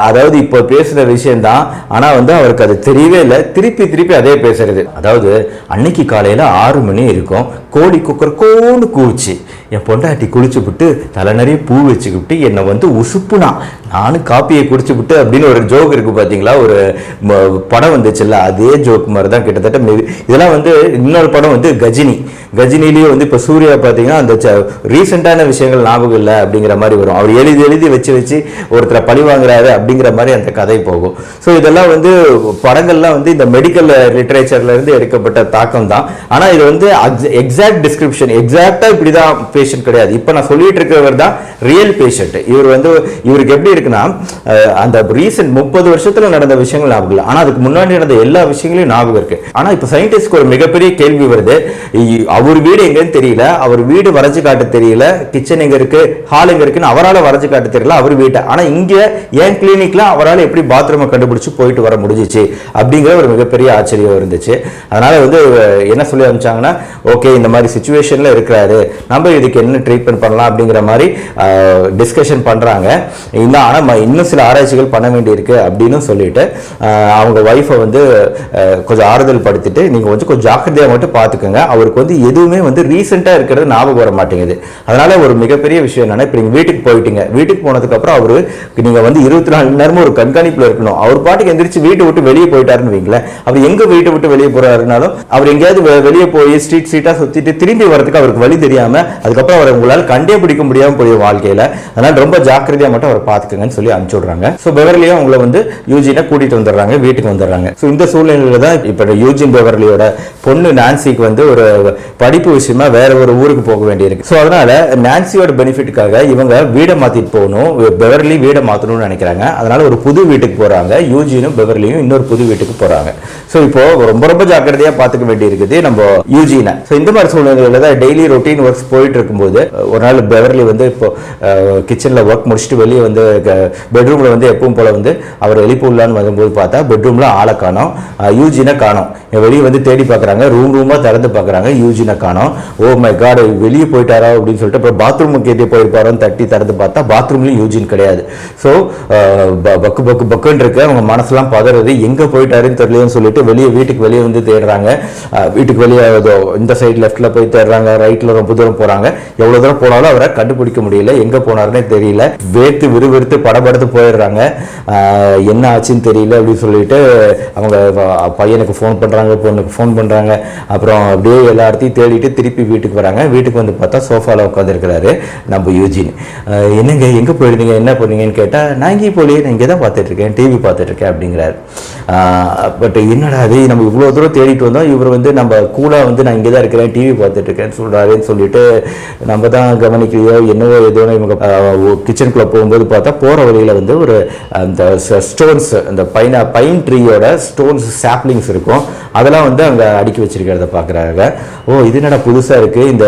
[SPEAKER 1] அதாவது இப்போ பேசுகிற விஷயம்தான், ஆனால் வந்து அவருக்கு அது தெரியவே இல்லை, திருப்பி அதே பேசுறது. அதாவது அன்னைக்கு காலையில் 6 மணி இருக்கும், கோழி குக்கர்கோன்னு கூச்சு, என் பொண்டாட்டி குளிச்சு விட்டு தலை நிறைய பூ வச்சுக்கிட்டு என்னை வந்து உசுப்புனா, நானும் காப்பியை குடிச்சு விட்டு அப்படின்னு ஒரு ஜோக் இருக்கு பார்த்தீங்களா, ஒரு படம் வந்துச்சுல்ல, அதே ஜோக் மாதிரி தான் கிட்டத்தட்ட. இதெல்லாம் வந்து இன்னொரு படம் வந்து கஜினிலேயே வந்து இப்போ சூர்யா பார்த்தீங்கன்னா அந்த ரீசெண்டான விஷயங்கள் ஞாபகம் இல்லை அப்படிங்கிற மாதிரி வரும். அவர் எழுதி வச்சு ஒருத்தரை பழி வாங்குறாரு அப்படிங்கிற மாதிரி அந்த கதை போகும். ஸோ இதெல்லாம் வந்து படங்கள்லாம் வந்து இந்த மெடிக்கல் லிட்டரேச்சர்ல இருந்து எடுக்கப்பட்ட தாக்கம் தான். ஆனால் இது வந்து எக்ஸாக்ட் டிஸ்கிரிப்ஷன், எக்ஸாக்டா இப்படிதான் பேஷண்ட் கிடையாது. இப்போ நான் சொல்லிட்டு இருக்கிறவர் தான் ரியல் பேஷண்ட். இவர் வந்து இவருக்கு எப்படி இருக்குன்னா, அந்த ரீசெண்ட் 30 வருஷத்துல நடந்த விஷயங்கள் ஞாபகம் இல்லை, ஆனால் அதுக்கு முன்னாடி நடந்த எல்லா விஷயங்களையும் ஞாபகம் இருக்கு. ஆனால் இப்போ சயின்டிஸ்ட்க்கு ஒரு மிகப்பெரிய கேள்வி வருது, அவர் வீடு எங்கன்னு தெரியல, அவர் வீடு வரைஞ்சு காட்ட தெரியல, கிச்சன் எங்க இருக்கு, ஹால் எங்க இருக்குன்னு அவரால் வரைஞ்சு காட்ட தெரியல அவர் வீட்டை. ஆனா இங்க என் கிளினிக்ல அவரால் எப்படி பாத்ரூமை கண்டுபிடிச்சு போயிட்டு வர முடிஞ்சிச்சு அப்படிங்கிற ஒரு மிகப்பெரிய ஆச்சரியம் இருந்துச்சு. அதனால வந்து என்ன சொல்லி அனுப்பிச்சாங்கன்னா, ஓகே இந்த மாதிரி சுச்சுவேஷன்ல இருக்கிறாரு, நம்ம இதுக்கு என்ன ட்ரீட்மெண்ட் பண்ணலாம் அப்படிங்கிற மாதிரி டிஸ்கஷன் பண்றாங்க. ஆனா இன்னும் சில ஆராய்ச்சிகள் பண்ண வேண்டியிருக்கு அப்படின்னு சொல்லிட்டு அவங்க ஒய்ஃபை வந்து கொஞ்சம் ஆறுதல் படுத்திட்டு, நீங்க கொஞ்சம் ஜாக்கிரதையா மட்டும் பார்த்துக்கோங்க, அவருக்கு வந்து எதுவுமே வந்து ரீசெண்டா இருக்கிறது ஞாபகம் வர மாட்டேங்குது. அதனால ஒரு மிகப்பெரிய விஷயம் என்னன்னா, இப்போ நீங்க வீட்டுக்கு போயிட்டீங்க, வீட்டுக்கு போனதுக்கு அப்புறம் அவரு நீங்க வந்து 24 மணி நேரமும் ஒரு கண்காணிப்புல இருக்கணும். அவர் பாட்டுக்கு எந்திரிச்சு வீட்டை விட்டு வெளியே போயிட்டாருன்னு வைங்களேன், அவர் எங்க வீட்டை விட்டு வெளியே போறாருனாலும் அவர் எங்கேயாவது வெளியே போய் ஸ்ட்ரீட்டா சுத்திட்டு திரும்பி வரதுக்கு அவருக்கு வழி தெரியாம அதுக்கப்புறம் அவர் உங்களால் கண்டே பிடிக்க முடியாம போய் வாழ்க்கையில. அதனால ரொம்ப ஜாக்கிரதையா மட்டும் அவர் பாத்துக்கங்கன்னு சொல்லி அனுப்பிச்சு விடுறாங்க. ஸோ பெவர்லியும் உங்களை வந்து யூஜினை கூட்டிட்டு வந்துடுறாங்க, வீட்டுக்கு வந்துடுறாங்க. ஸோ இந்த சூழ்நிலையில தான் இப்போ யூஜின் பெவர்லியோட பொண்ணு நான்சிக்கு வந்து ஒரு படிப்பு விஷயமா வேற ஒரு ஊருக்கு போக வேண்டியிருக்கு. ஸோ அதனால நான்சியோட பெனிஃபிட்டுக்காக இவங்க வீடை மாத்திட்டு போகணும், பெவர்லி வீடை மாத்தணும்னு நினைக்கிறாங்க. அதனால ஒரு புது வீட்டுக்கு போறாங்க, யூஜினும் பெவர்லியும் இன்னொரு புது வீட்டுக்கு போறாங்க. ஸோ இப்போ ரொம்ப ஜாக்கிரதையா பார்த்துக்க வேண்டி இருக்குது நம்ம யூஜினை. ஸோ இந்த மாதிரி சூழ்நிலையில தான் டெய்லி ரொட்டீன் ஒர்க்ஸ் போயிட்டு இருக்கும்போது ஒரு நாள் பெவர்லி வந்து இப்போ கிச்சன்ல ஒர்க் முடிச்சுட்டு வெளியே வந்து பெட்ரூம்ல வந்து எப்பவும் போல வந்து அவர் எழுப்பிடலான்னு வரும்போது பார்த்தா பெட்ரூம்ல ஆளை காணோம், யூஜினை காணோம். வெளியே வந்து தேடி பார்க்குறாங்க, ரூமா திறந்து பார்க்குறாங்க, யூஜினை காணோம். ஓ மை காட் வெளியே போயிட்டாரா அப்படின்னு சொல்லிட்டு அப்புறம் பாத்ரூமுக்கு கேட்டே போயிருப்பாரோன்னு தட்டி திறந்து பார்த்தா பாத்ரூம்லயும் யூஜின் கிடையாது. ஸோ பக்குன்னு இருக்கு, அவங்க மனசுலாம் பதறது, எங்க போயிட்டாருன்னு தெரியலன்னு சொல்லிட்டு வீட்டுக்கு வெளியே வந்து தேடுறாங்க. வீட்டுக்கு வெளியே இந்த சைடு லெஃப்ட்ல போய் தேடுறாங்க, ரைட்ல ரொம்ப தூரம் போறாங்க. எவ்வளவு தூரம் போனாலும் அவரை கண்டுபிடிக்க முடியல, எங்க போனாருன்னே தெரியல. வேர்த்து விறுவிறுத்து படபடுத்து போயிடுறாங்க, என்ன ஆச்சுன்னு தெரியல அப்படின்னு சொல்லிட்டு அவங்க பையனுக்கு ஃபோன் பண்றாங்க, பொண்ணுக்கு ஃபோன் பண்றாங்க. அப்புறம் அப்படியே எல்லா இடத்தையும் தேடிட்டு திருப்பி வீட்டுக்கு வராங்க. வீட்டுக்கு வந்து பார்த்தா சோஃபால உட்காந்துருக்கிறாரு நம்ம யூஜின். என்னங்க எங்க போயிருந்தீங்க, என்ன பண்ணீங்கன்னு கேட்டா, நான் இங்கேயும் போலியே, நான் இங்கே தான் பார்த்துட்டு இருக்கேன், டிவி பார்த்துட்டு இருக்கேன் அப்படிங்கிறாரு. பட் என்னடா அது, நம்ம இவ்வளோ தூரம் தேடிட்டு வந்தோம், இவர் வந்து நம்ம கூட வந்து நான் இங்கே தான் இருக்கிறேன், டிவி பார்த்துட்டு இருக்கேன்னு சொல்றாருன்னு சொல்லிட்டு நம்ம தான் கவனிக்கலையோ என்னவோ ஏதோ இவங்க கிச்சனுக்குள்ள போகும்போது பார்த்தா போகிற வழியில் வந்து ஒரு அந்த ஸ்டோன்ஸ், அந்த பைன் ட்ரீயோட ஸ்டோன்ஸ் சாப்லிங்ஸ் இருக்கும், அதெல்லாம் வந்து அங்கே அடுக்கி வச்சிருக்கிறத பார்க்குறாங்க. ஓ இது என்னடா புதுசாக இருக்குது, இந்த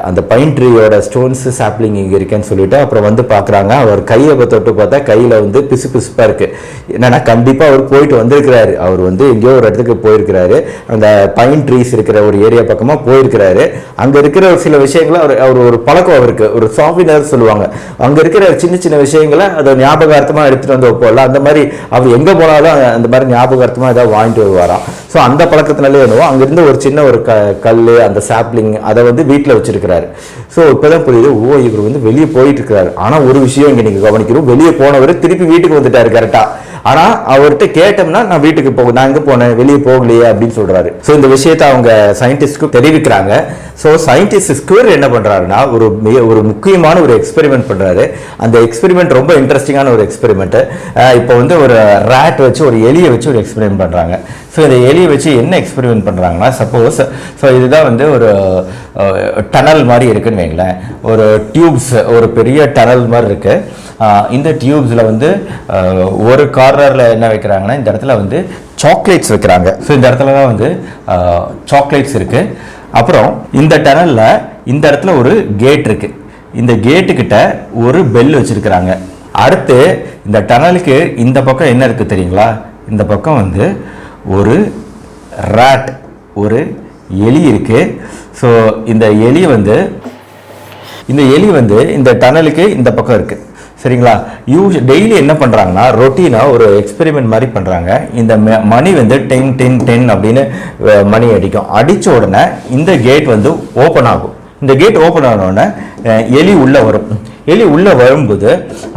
[SPEAKER 1] அந்த பைன் ட்ரீயோட ஸ்டோன்ஸ் சாப்லிங் இங்கே இருக்கேன்னு சொல்லிட்டு அப்புறம் வந்து பார்க்குறாங்க. அவர் கையை தொட்டு பார்த்தா கையில் வந்து பிசுப்பாக இருக்குது. என்னன்னா கண்டிப்பாக அவர் போயிட்டு வந்திருக்கிறாரு, அவர் வந்து எங்கேயோ ஒரு இடத்துக்கு போயிருக்கிறாரு, அந்த பைன் ட்ரீஸ் இருக்கிற ஒரு ஏரியா பக்கமாக போயிருக்கிறாரு. அங்கே இருக்கிற ஒரு சில விஷயங்களை அவர் ஒரு பழக்கம் அவருக்கு, ஒரு சாஃப்ட்வேர் சொல்லுவாங்க, அங்கே இருக்கிற சின்ன சின்ன விஷயங்களை அதை ஞாபகார்த்தமாக எடுத்துகிட்டு வந்து வைப்போம்ல, அந்த மாதிரி அவர் எங்கே போனாலும் அந்த மாதிரி ஞாபகார்த்தமாக ஏதாவது வாங்கிட்டு வருவாராம். ஸோ அந்த பழக்கத்தினாலே என்னவோ அங்கிருந்து ஒரு சின்ன ஒரு கல், அந்த சாப்லிங் அதை வந்து வீட்டில் வச்சிருக்கிறாரு. ஸோ இப்போதான் புரியுது, ஓ இவர் வந்து வெளியே போயிட்டு இருக்கிறாரு. ஆனால் ஒரு விஷயம் இங்கே நீங்கள் கவனிக்கிறோம், வெளியே போனவர் திருப்பி வீட்டுக்கு வந்துட்டாரு கரெக்டாக. ஆனால் அவர்கிட்ட கேட்டோம்னா நான் வீட்டுக்கு நான் எங்கே போனேன், வெளியே போகலையே அப்படின்னு சொல்கிறாரு. ஸோ இந்த விஷயத்தை அவங்க சயின்டிஸ்ட்க்கு தெரிவிக்கிறாங்க. ஸோ சயின்டிஸ்ட் ஸ்குவர் என்ன பண்ணுறாருன்னா ஒரு முக்கியமான ஒரு எக்ஸ்பெரிமெண்ட் பண்ணுறாரு. அந்த எக்ஸ்பெரிமெண்ட் ரொம்ப இன்ட்ரெஸ்டிங்கான ஒரு எக்ஸ்பெரிமெண்ட்டு. இப்போ வந்து ஒரு ரேட் வச்சு, ஒரு எலியை வச்சு ஒரு எக்ஸ்பெரிமெண்ட் பண்ணுறாங்க. ஸோ இந்த எலியை வச்சு என்ன எக்ஸ்பெரிமெண்ட் பண்ணுறாங்கன்னா, சப்போஸ் ஸோ இதுதான் வந்து ஒரு டனல் மாதிரி இருக்குன்னு வைங்களேன், ஒரு டியூப்ஸ், ஒரு பெரிய டனல் மாதிரி இருக்குது. இந்த டியூப்ஸில் வந்து ஒரு கார்னரில் என்ன வைக்கிறாங்கன்னா, இந்த இடத்துல வந்து சாக்லேட்ஸ் வைக்கிறாங்க. ஸோ இந்த இடத்துல தான் வந்து சாக்லேட்ஸ் இருக்குது. அப்புறம் இந்த டனலில் இந்த இடத்துல ஒரு கேட் இருக்குது, இந்த கேட்டுக்கிட்ட ஒரு பெல் வச்சுருக்கிறாங்க. அடுத்து இந்த டனலுக்கு இந்த பக்கம் என்ன இருக்குது தெரியுங்களா, இந்த பக்கம் வந்து ஒரு ராட், ஒரு எலி இருக்குது. ஸோ இந்த எலி வந்து இந்த டனலுக்கு இந்த பக்கம் இருக்குது, சரிங்களா. டெய்லி என்ன பண்ணுறாங்கன்னா, ரொட்டீனாக ஒரு எக்ஸ்பெரிமெண்ட் மாதிரி பண்ணுறாங்க. இந்த மணி வந்து 10 10 10 அப்படின்னு மணி அடிக்கும். அடித்த உடனே இந்த கேட் வந்து ஓப்பன் ஆகும். இந்த கேட் ஓப்பன் ஆனோடனே எலி உள்ளே வரும். எலி உள்ளே வரும்போது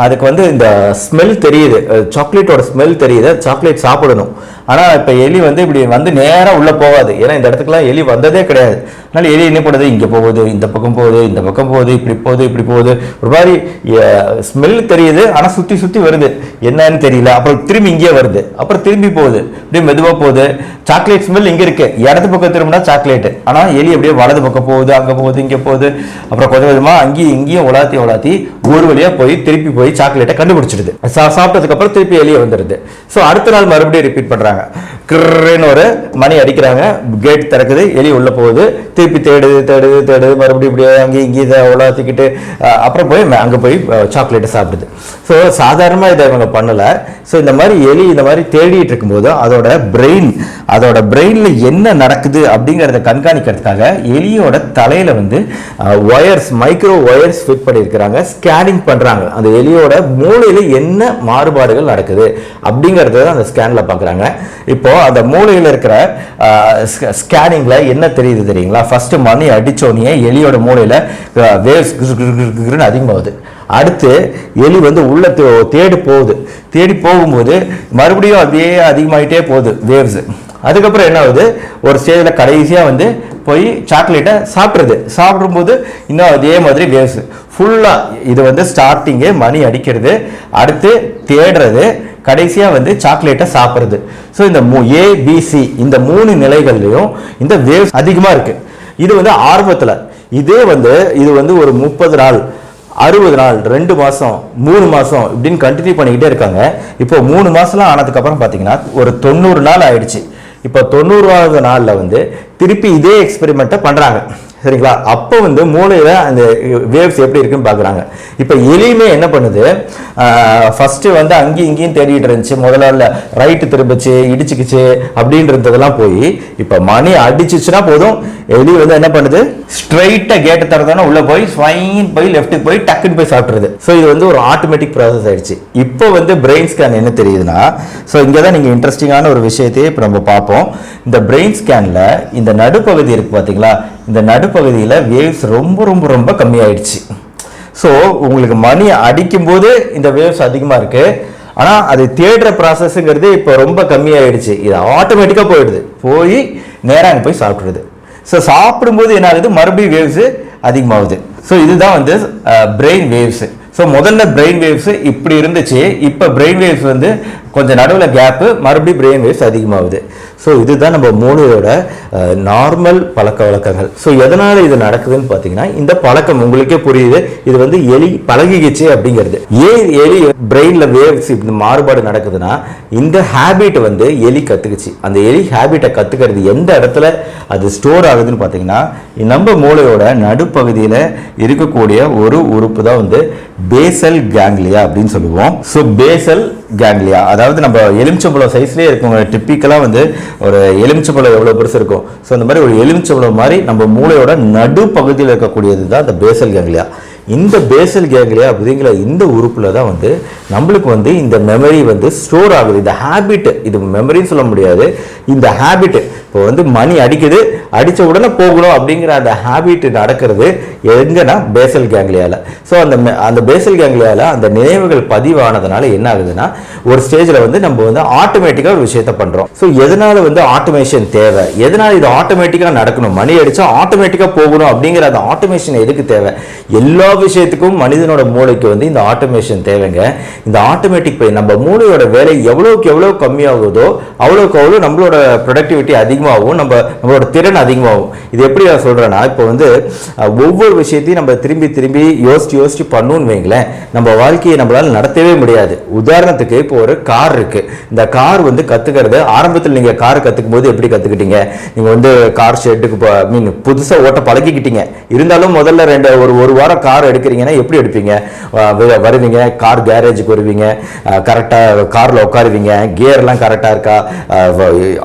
[SPEAKER 1] அதுக்கு வந்து இந்த ஸ்மெல் தெரியுது, சாக்லேட்டோட ஸ்மெல் தெரியுது, சாக்லேட் சாப்பிடணும். ஆனால் இப்போ எலி வந்து இப்படி வந்து நேராக உள்ளே போகாது, ஏன்னா இந்த இடத்துக்குலாம் எலி வந்ததே கிடையாது. அதனால எலி என்ன பண்ணுது, இங்கே போகுது, இந்த பக்கம் போகுது, இந்த பக்கம் போகுது, இப்படி போகுது, ஒரு மாதிரி ஸ்மெல் தெரியுது, ஆனால் சுற்றி வருது, என்னன்னு தெரியல. அப்புறம் திரும்பி இங்கே வருது, அப்புறம் திரும்பி போகுது, இப்படியே மெதுவாக போகுது. சாக்லேட் ஸ்மெல் இங்கே இருக்கு, இடது பக்கம் திரும்பினா சாக்லேட்டு, ஆனால் எலி அப்படியே வலது பக்கம் போகுது, அங்கே போகுது, இங்கே போகுது. அப்புறம் கொஞ்சம் கொஞ்சமாக அங்கேயும் இங்கேயும் உலாத்தி ஒரு வழியாக திருப்பி போய் சாக்லேட்டை கண்டுபிடிச்சிடுது. சாப்பிட்டதுக்கு அப்புறம் திருப்பி எலியை வந்துடுது. ஸோ அடுத்த நாள் மறுபடியும் ரிப்பீட் பண்ணுறாங்க. கிரன்னு ஒரு மணி அடிக்கிறாங்க, கேட் திறக்குது, எலி உள்ள போகுது, திருப்பி தேடுது, மறுபடியும் இப்படியே அங்கேயும் இங்கேயும் உலாத்திக்கிட்டு அப்புறம் போய் அங்கே போய் சாக்லேட்டை சாப்பிடுது. ஸோ சாதாரணமாக இதை இவங்க பண்ணலை. ஸோ இந்த மாதிரி எலி இந்த மாதிரி தேடிட்டு இருக்கும்போது அதோட பிரெயினில் என்ன நடக்குது அப்படிங்கிறத கண்காணிக்கிறதுக்காக எலியோட தலையில் வந்து மைக்ரோ ஒயர்ஸ் ஃபிட் பண்ணியிருக்கிறாங்க. ஸ்கேனிங் பண்ணுறாங்க, அந்த எலியோட மூளையில் என்ன மாறுபாடுகள் நடக்குது அப்படிங்கிறத அந்த ஸ்கேனில் பார்க்குறாங்க. இப்போ அந்த மூளையில் இருக்கிற ஸ்கேனிங்ல என்ன தெரியுது தெரியுங்களா, ஃபர்ஸ்ட் மணி அடிச்சோடனே எலியோட மூளையில் வேவ்ஸ் அதிகமாகுது. அடுத்து எலி வந்து உள்ள தேடி போகும்போது மறுபடியும் அப்படியே அதிகமாகிட்டே போகுது வேவ்ஸ். அதுக்கப்புறம் என்ன ஆகுது, ஒரு ஸ்டேஜில் கடைசியாக வந்து போய் சாக்லேட்டை சாப்பிடும்போது இன்னும் அதே மாதிரி வேவ்ஸ் ஃபுல்லாக. இது வந்து ஸ்டார்டிங்கு மணி அடிக்கிறது, அடுத்து தேடுறது, கடைசியாக வந்து சாக்லேட்டை சாப்பிட்றது. ஸோ இந்த ABC இந்த 3 நிலைகள்லையும் இந்த வேவ்ஸ் அதிகமாக இருக்குது. இது வந்து ஆரம்பத்தில் இது வந்து ஒரு 30 நாள், 60 நாள், 2 மாதம், 3 மாதம் இப்படின்னு கண்டினியூ பண்ணிக்கிட்டே இருக்காங்க. இப்போ 3 மாதம்லாம் ஆனதுக்கப்புறம் பார்த்தீங்கன்னா ஒரு 90 நாள் ஆயிடுச்சு. இப்போ 90வது நாளில் வந்து திருப்பி இதே எக்ஸ்பெரிமெண்ட்டை பண்ணுறாங்க, சரிங்களா. அப்போ வந்து மூளையில் அந்த வேவ்ஸ் எப்படி இருக்குன்னு பார்க்குறாங்க. இப்போ எலியுமே என்ன பண்ணுது, ஃபஸ்ட்டு வந்து அங்கேயும் இங்கேயும் தேடிட்டு இருந்துச்சு. முதல்ல ரைட்டு திரும்பிச்சு, இடிச்சுக்கிச்சு அப்படின்றதெல்லாம் போய் இப்போ மணி அடிச்சிச்சுன்னா போதும், எலி வந்து என்ன பண்ணுது, ஸ்ட்ரைட்டாக கேட்டை திறந்தோன்னா உள்ளே போய் ஸ்வைன் போய் லெஃப்ட்டுக்கு போய் டக்குன்னு போய் சாப்பிட்றது. ஸோ இது வந்து ஒரு ஆட்டோமேட்டிக் ப்ராசஸ் ஆயிடுச்சு. இப்போ வந்து பிரெயின் ஸ்கேன் என்ன தெரியுதுன்னா, ஸோ இங்கே தான் நீங்கள் இன்ட்ரெஸ்டிங்கான ஒரு விஷயத்தையே இப்போ நம்ம பார்ப்போம். இந்த பிரெயின் ஸ்கேனில் இந்த நடுப்பகுதி இருக்குது பார்த்தீங்களா, இந்த நடுப்பகுதியில் வேவ்ஸ் ரொம்ப ரொம்ப ரொம்ப கம்மியாயிடுச்சு. ஸோ உங்களுக்கு மணி அடிக்கும்போது இந்த வேவ்ஸ் அதிகமாக இருக்குது, ஆனால் அது தேடுற ப்ராசஸ்ங்கிறது இப்போ ரொம்ப கம்மியாயிடுச்சு. இது ஆட்டோமேட்டிக்காக போய் நேராக அங்கே போய் சாப்பிட்றது. ஸோ சாப்பிடும்போது என்ன ஆகுது, மறுபடியும் வேவ்ஸு அதிகமாகுது. ஸோ இதுதான் வந்து பிரெயின் வேவ்ஸு. ஸோ முதல்ல பிரெயின் வேவ்ஸ் இப்படி இருந்துச்சு, இப்போ பிரெயின் வேவ்ஸ் வந்து கொஞ்சம் நடுவில் கேப்பு, மறுபடியும் பிரெயின் வேவ்ஸ் அதிகமாகுது. ஸோ இதுதான் நம்ம மூளையோட நார்மல் பழக்க வழக்கங்கள். ஸோ எதனால் இது நடக்குதுன்னு பார்த்தீங்கன்னா இந்த பழக்கம் உங்களுக்கே புரியுது, இது வந்து எலி பழகிக்கிச்சு அப்படிங்கிறது. ஏன் எலி பிரெயினில் வேவ்ஸ் இந்த மாறுபாடு நடக்குதுன்னா இந்த ஹேபிட் வந்து எலி கற்றுக்குச்சு. அந்த எலி ஹேபிட்டை கற்றுக்கிறது எந்த இடத்துல அது ஸ்டோர் ஆகுதுன்னு பார்த்தீங்கன்னா நம்ம மூளையோட நடுப்பகுதியில் இருக்கக்கூடிய ஒரு உறுப்பு தான் வந்து பேசல் கேங்லியா அப்படின்னு சொல்லுவோம். ஸோ பேசல் கேங்லியா அதாவது நம்ம எலுமிச்சம்பழம் சைஸ்லேயே இருக்கும். டிப்பிக்கலாக வந்து ஒரு எலுமிச்சம்பழம் எவ்வளோ பெருசு இருக்கும், ஸோ அந்த மாதிரி ஒரு எலுமிச்சம்பழம் மாதிரி நம்ம மூளையோட நடுப்பகுதியில் இருக்கக்கூடியது தான் இந்த பேசல் கேங்லியா. இந்த பேசல் கேங்லியா அப்படிங்கிற இந்த உறுப்பில் தான் வந்து நம்மளுக்கு வந்து இந்த மெமரி வந்து ஸ்டோர் ஆகுது. இந்த ஹேபிட், இது மெமரின்னு சொல்ல முடியாது, இந்த ஹேபிட் இப்போ வந்து மணி அடிக்குது, அடித்த உடனே போகணும் அப்படிங்கிற அந்த ஹேபிட் நடக்கிறது எங்கன்னா பேசல் கேங்லியாவில். ஸோ அந்த பேசல் கேங்லியாவில் அந்த நினைவுகள் பதிவானதுனால என்ன ஆகுதுன்னா ஒரு ஸ்டேஜில் வந்து நம்ம வந்து ஆட்டோமேட்டிக்காக ஒரு விஷயத்த பண்ணுறோம். ஸோ எதனால் வந்து ஆட்டோமேஷன் தேவை, எதனால் இது ஆட்டோமேட்டிக்காக நடக்கணும், மணி அடித்தா ஆட்டோமேட்டிக்காக போகணும் அப்படிங்கிற அந்த ஆட்டோமேஷன் எதுக்கு தேவை? எல்லா விஷயத்துக்கும் மனிதனோட மூளைக்கு வந்து இந்த ஆட்டோமேஷன் தேவைங்க. இந்த ஆட்டோமேட்டிக் பை நம்ம மூளையோட வேலை எவ்வளோக்கு எவ்வளோ கம்மியாகுதோ அவ்வளோக்கு அவ்வளோ நம்மளோட ப்ரொடக்டிவிட்டி அதிகமாகும், நம்மளோட திறன் அதிகமாகும். இது எப்படி நான் சொல்கிறேன்னா இப்போ வந்து ஒவ்வொரு விஷயத்தையும் நம்ம திரும்பி திரும்பி யோசிச்சு பண்ணணும்னு வைங்களேன், நம்ம வாழ்க்கையை நம்மளால் நடத்தவே முடியாது. உதாரணத்துக்கு இப்போ ஒரு கார் இருக்குது, இந்த கார் வந்து கற்றுக்கிறது ஆரம்பத்தில் நீங்கள் கார் கற்றுக்கும் போது எப்படி கற்றுக்கிட்டீங்க? நீங்கள் வந்து கார் ஷெட்டுக்கு புதுசாக ஓட்ட பழகிக்கிட்டீங்க. இருந்தாலும் முதல்ல ஒரு வாரம் கார் எடுக்கிறீங்கன்னா எப்படி எடுப்பீங்க? வருவீங்க, கார் கேரேஜுக்கு வருவீங்க, கரெக்டாக காரில் உட்காருவீங்க, கியர்லாம் கரெக்டாக இருக்கா,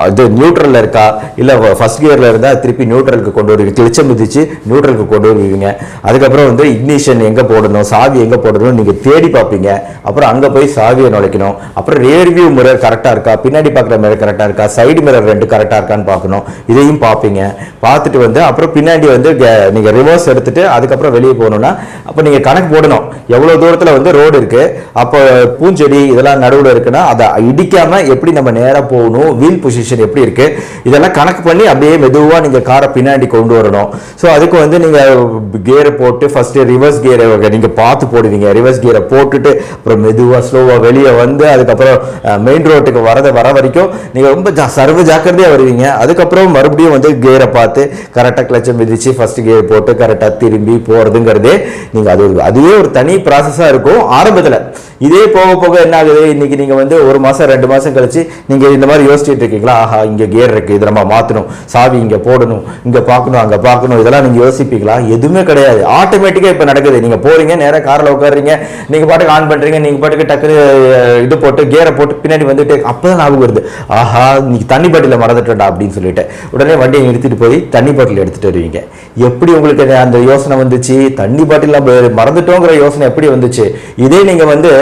[SPEAKER 1] அது நியூட்ரலில் இருக்கா, இல்லை ஃபர்ஸ்ட் கியரில் இருந்தால் திருப்பி நியூட்ரலுக்கு கொண்டு வருவீங்க, கிளச்சம் மிதிச்சு நியூட்ரலுக்கு கொண்டு வருவீங்க. அதுக்கப்புறம் வந்து இக்னிஷன் எங்கே போடணும், சாவி எங்கே போடணும் நீங்கள் தேடி பார்ப்பீங்க. அப்புறம் அங்கே போய் சாவியை நுழைக்கணும். அப்புறம் ரியர் வியூ மிரர் கரெக்டாக இருக்கா, பின்னாடி பார்க்குற மிரர் கரெக்டாக இருக்கா, சைடு மிரர் ரெண்டு கரெக்டாக இருக்கான்னு பார்க்கணும். இதையும் பார்ப்பீங்க. பார்த்துட்டு வந்து அப்புறம் பின்னாடி வந்து நீங்கள் ரிவர்ஸ் எடுத்துட்டு அதுக்கப்புறம் வெளியே போகணும்னா அப்போ நீங்கள் கணக்கு போடணும் எவ்வளோ தூரத்தில் வந்து ரோடு இருக்குது, அப்போ பூஞ்செடி இதெல்லாம் நடுவில் இருக்குன்னா அதை இடிக்காமல் எப்படி நம்ம நேராக போகணும், வீல் பொசிஷன் எப்படி இருக்குது, இதெல்லாம் கணக்கு பண்ணி அப்படியே மெதுவாக நீங்கள் காரை பின்னாடி கொண்டு வரணும். ஸோ அதுக்கு வந்து நீங்கள் கியரை போட்டு ஃபஸ்ட்டு ரிவர்ஸ் கியரை நீங்கள் பார்த்து போடுவீங்க. ரிவர்ஸ் கியரை போட்டுட்டு அப்புறம் மெதுவாக ஸ்லோவாக வெளியே வந்து அதுக்கப்புறம் மெயின் ரோட்டுக்கு வர வரைக்கும் நீங்கள் ரொம்ப சர்வ ஜாக்கிரதையாக வருவீங்க. அதுக்கப்புறம் மறுபடியும் வந்து கியரை பார்த்து கரெக்டாக கிளச்சை மிதிச்சு ஃபஸ்ட்டு கியர் போட்டு கரெக்டாக திரும்பி போகிறதுங்கிறதே நீங்கள் அதுவே ஒரு தனி ப்ராசஸாக இருக்கும் ஆரம்பத்தில். இதே போக போக என்ன ஆகுது, இன்னைக்கு நீங்கள் வந்து ஒரு மாதம் 2 மாதம் கழிச்சு நீங்கள் இந்த மாதிரி யோசிச்சுட்டு இருக்கீங்களா, ஆஹா இங்கே கியர் இருக்குது, இதை நம்ம மாற்றணும், சாவி இங்கே போடணும், இங்கே பார்க்கணும், அங்கே பார்க்கணும், இதெல்லாம் நீங்கள் யோசிப்பீங்களா? எதுவுமே கிடையாது. ஆட்டோமேட்டிக்காக இப்போ நடக்குது. நீங்கள் போகிறீங்க, நேராக காரில் உட்காடுறீங்க, நீங்கள் பாட்டுக்கு ஆன் பண்ணுறீங்க, நீங்கள் பாட்டுக்கு டக்குனு இது போட்டு கியரை போட்டு பின்னாடி வந்துட்டு அப்போ தான் ஞாபகம் வருது, ஆஹா இன்னைக்கு தண்ணி பாட்டில் மறந்துட்டா அப்படின்னு சொல்லிட்டு உடனே வண்டியை நிறுத்திட்டு போய் தண்ணி பாட்டில் எடுத்துகிட்டு வருவீங்க. எப்படி உங்களுக்கு அந்த யோசனை வந்துச்சு, தண்ணி பாட்டில் மறந்துட்டோங்கிற யோசனை எப்படி வந்துச்சு? இதே நீங்கள் வந்து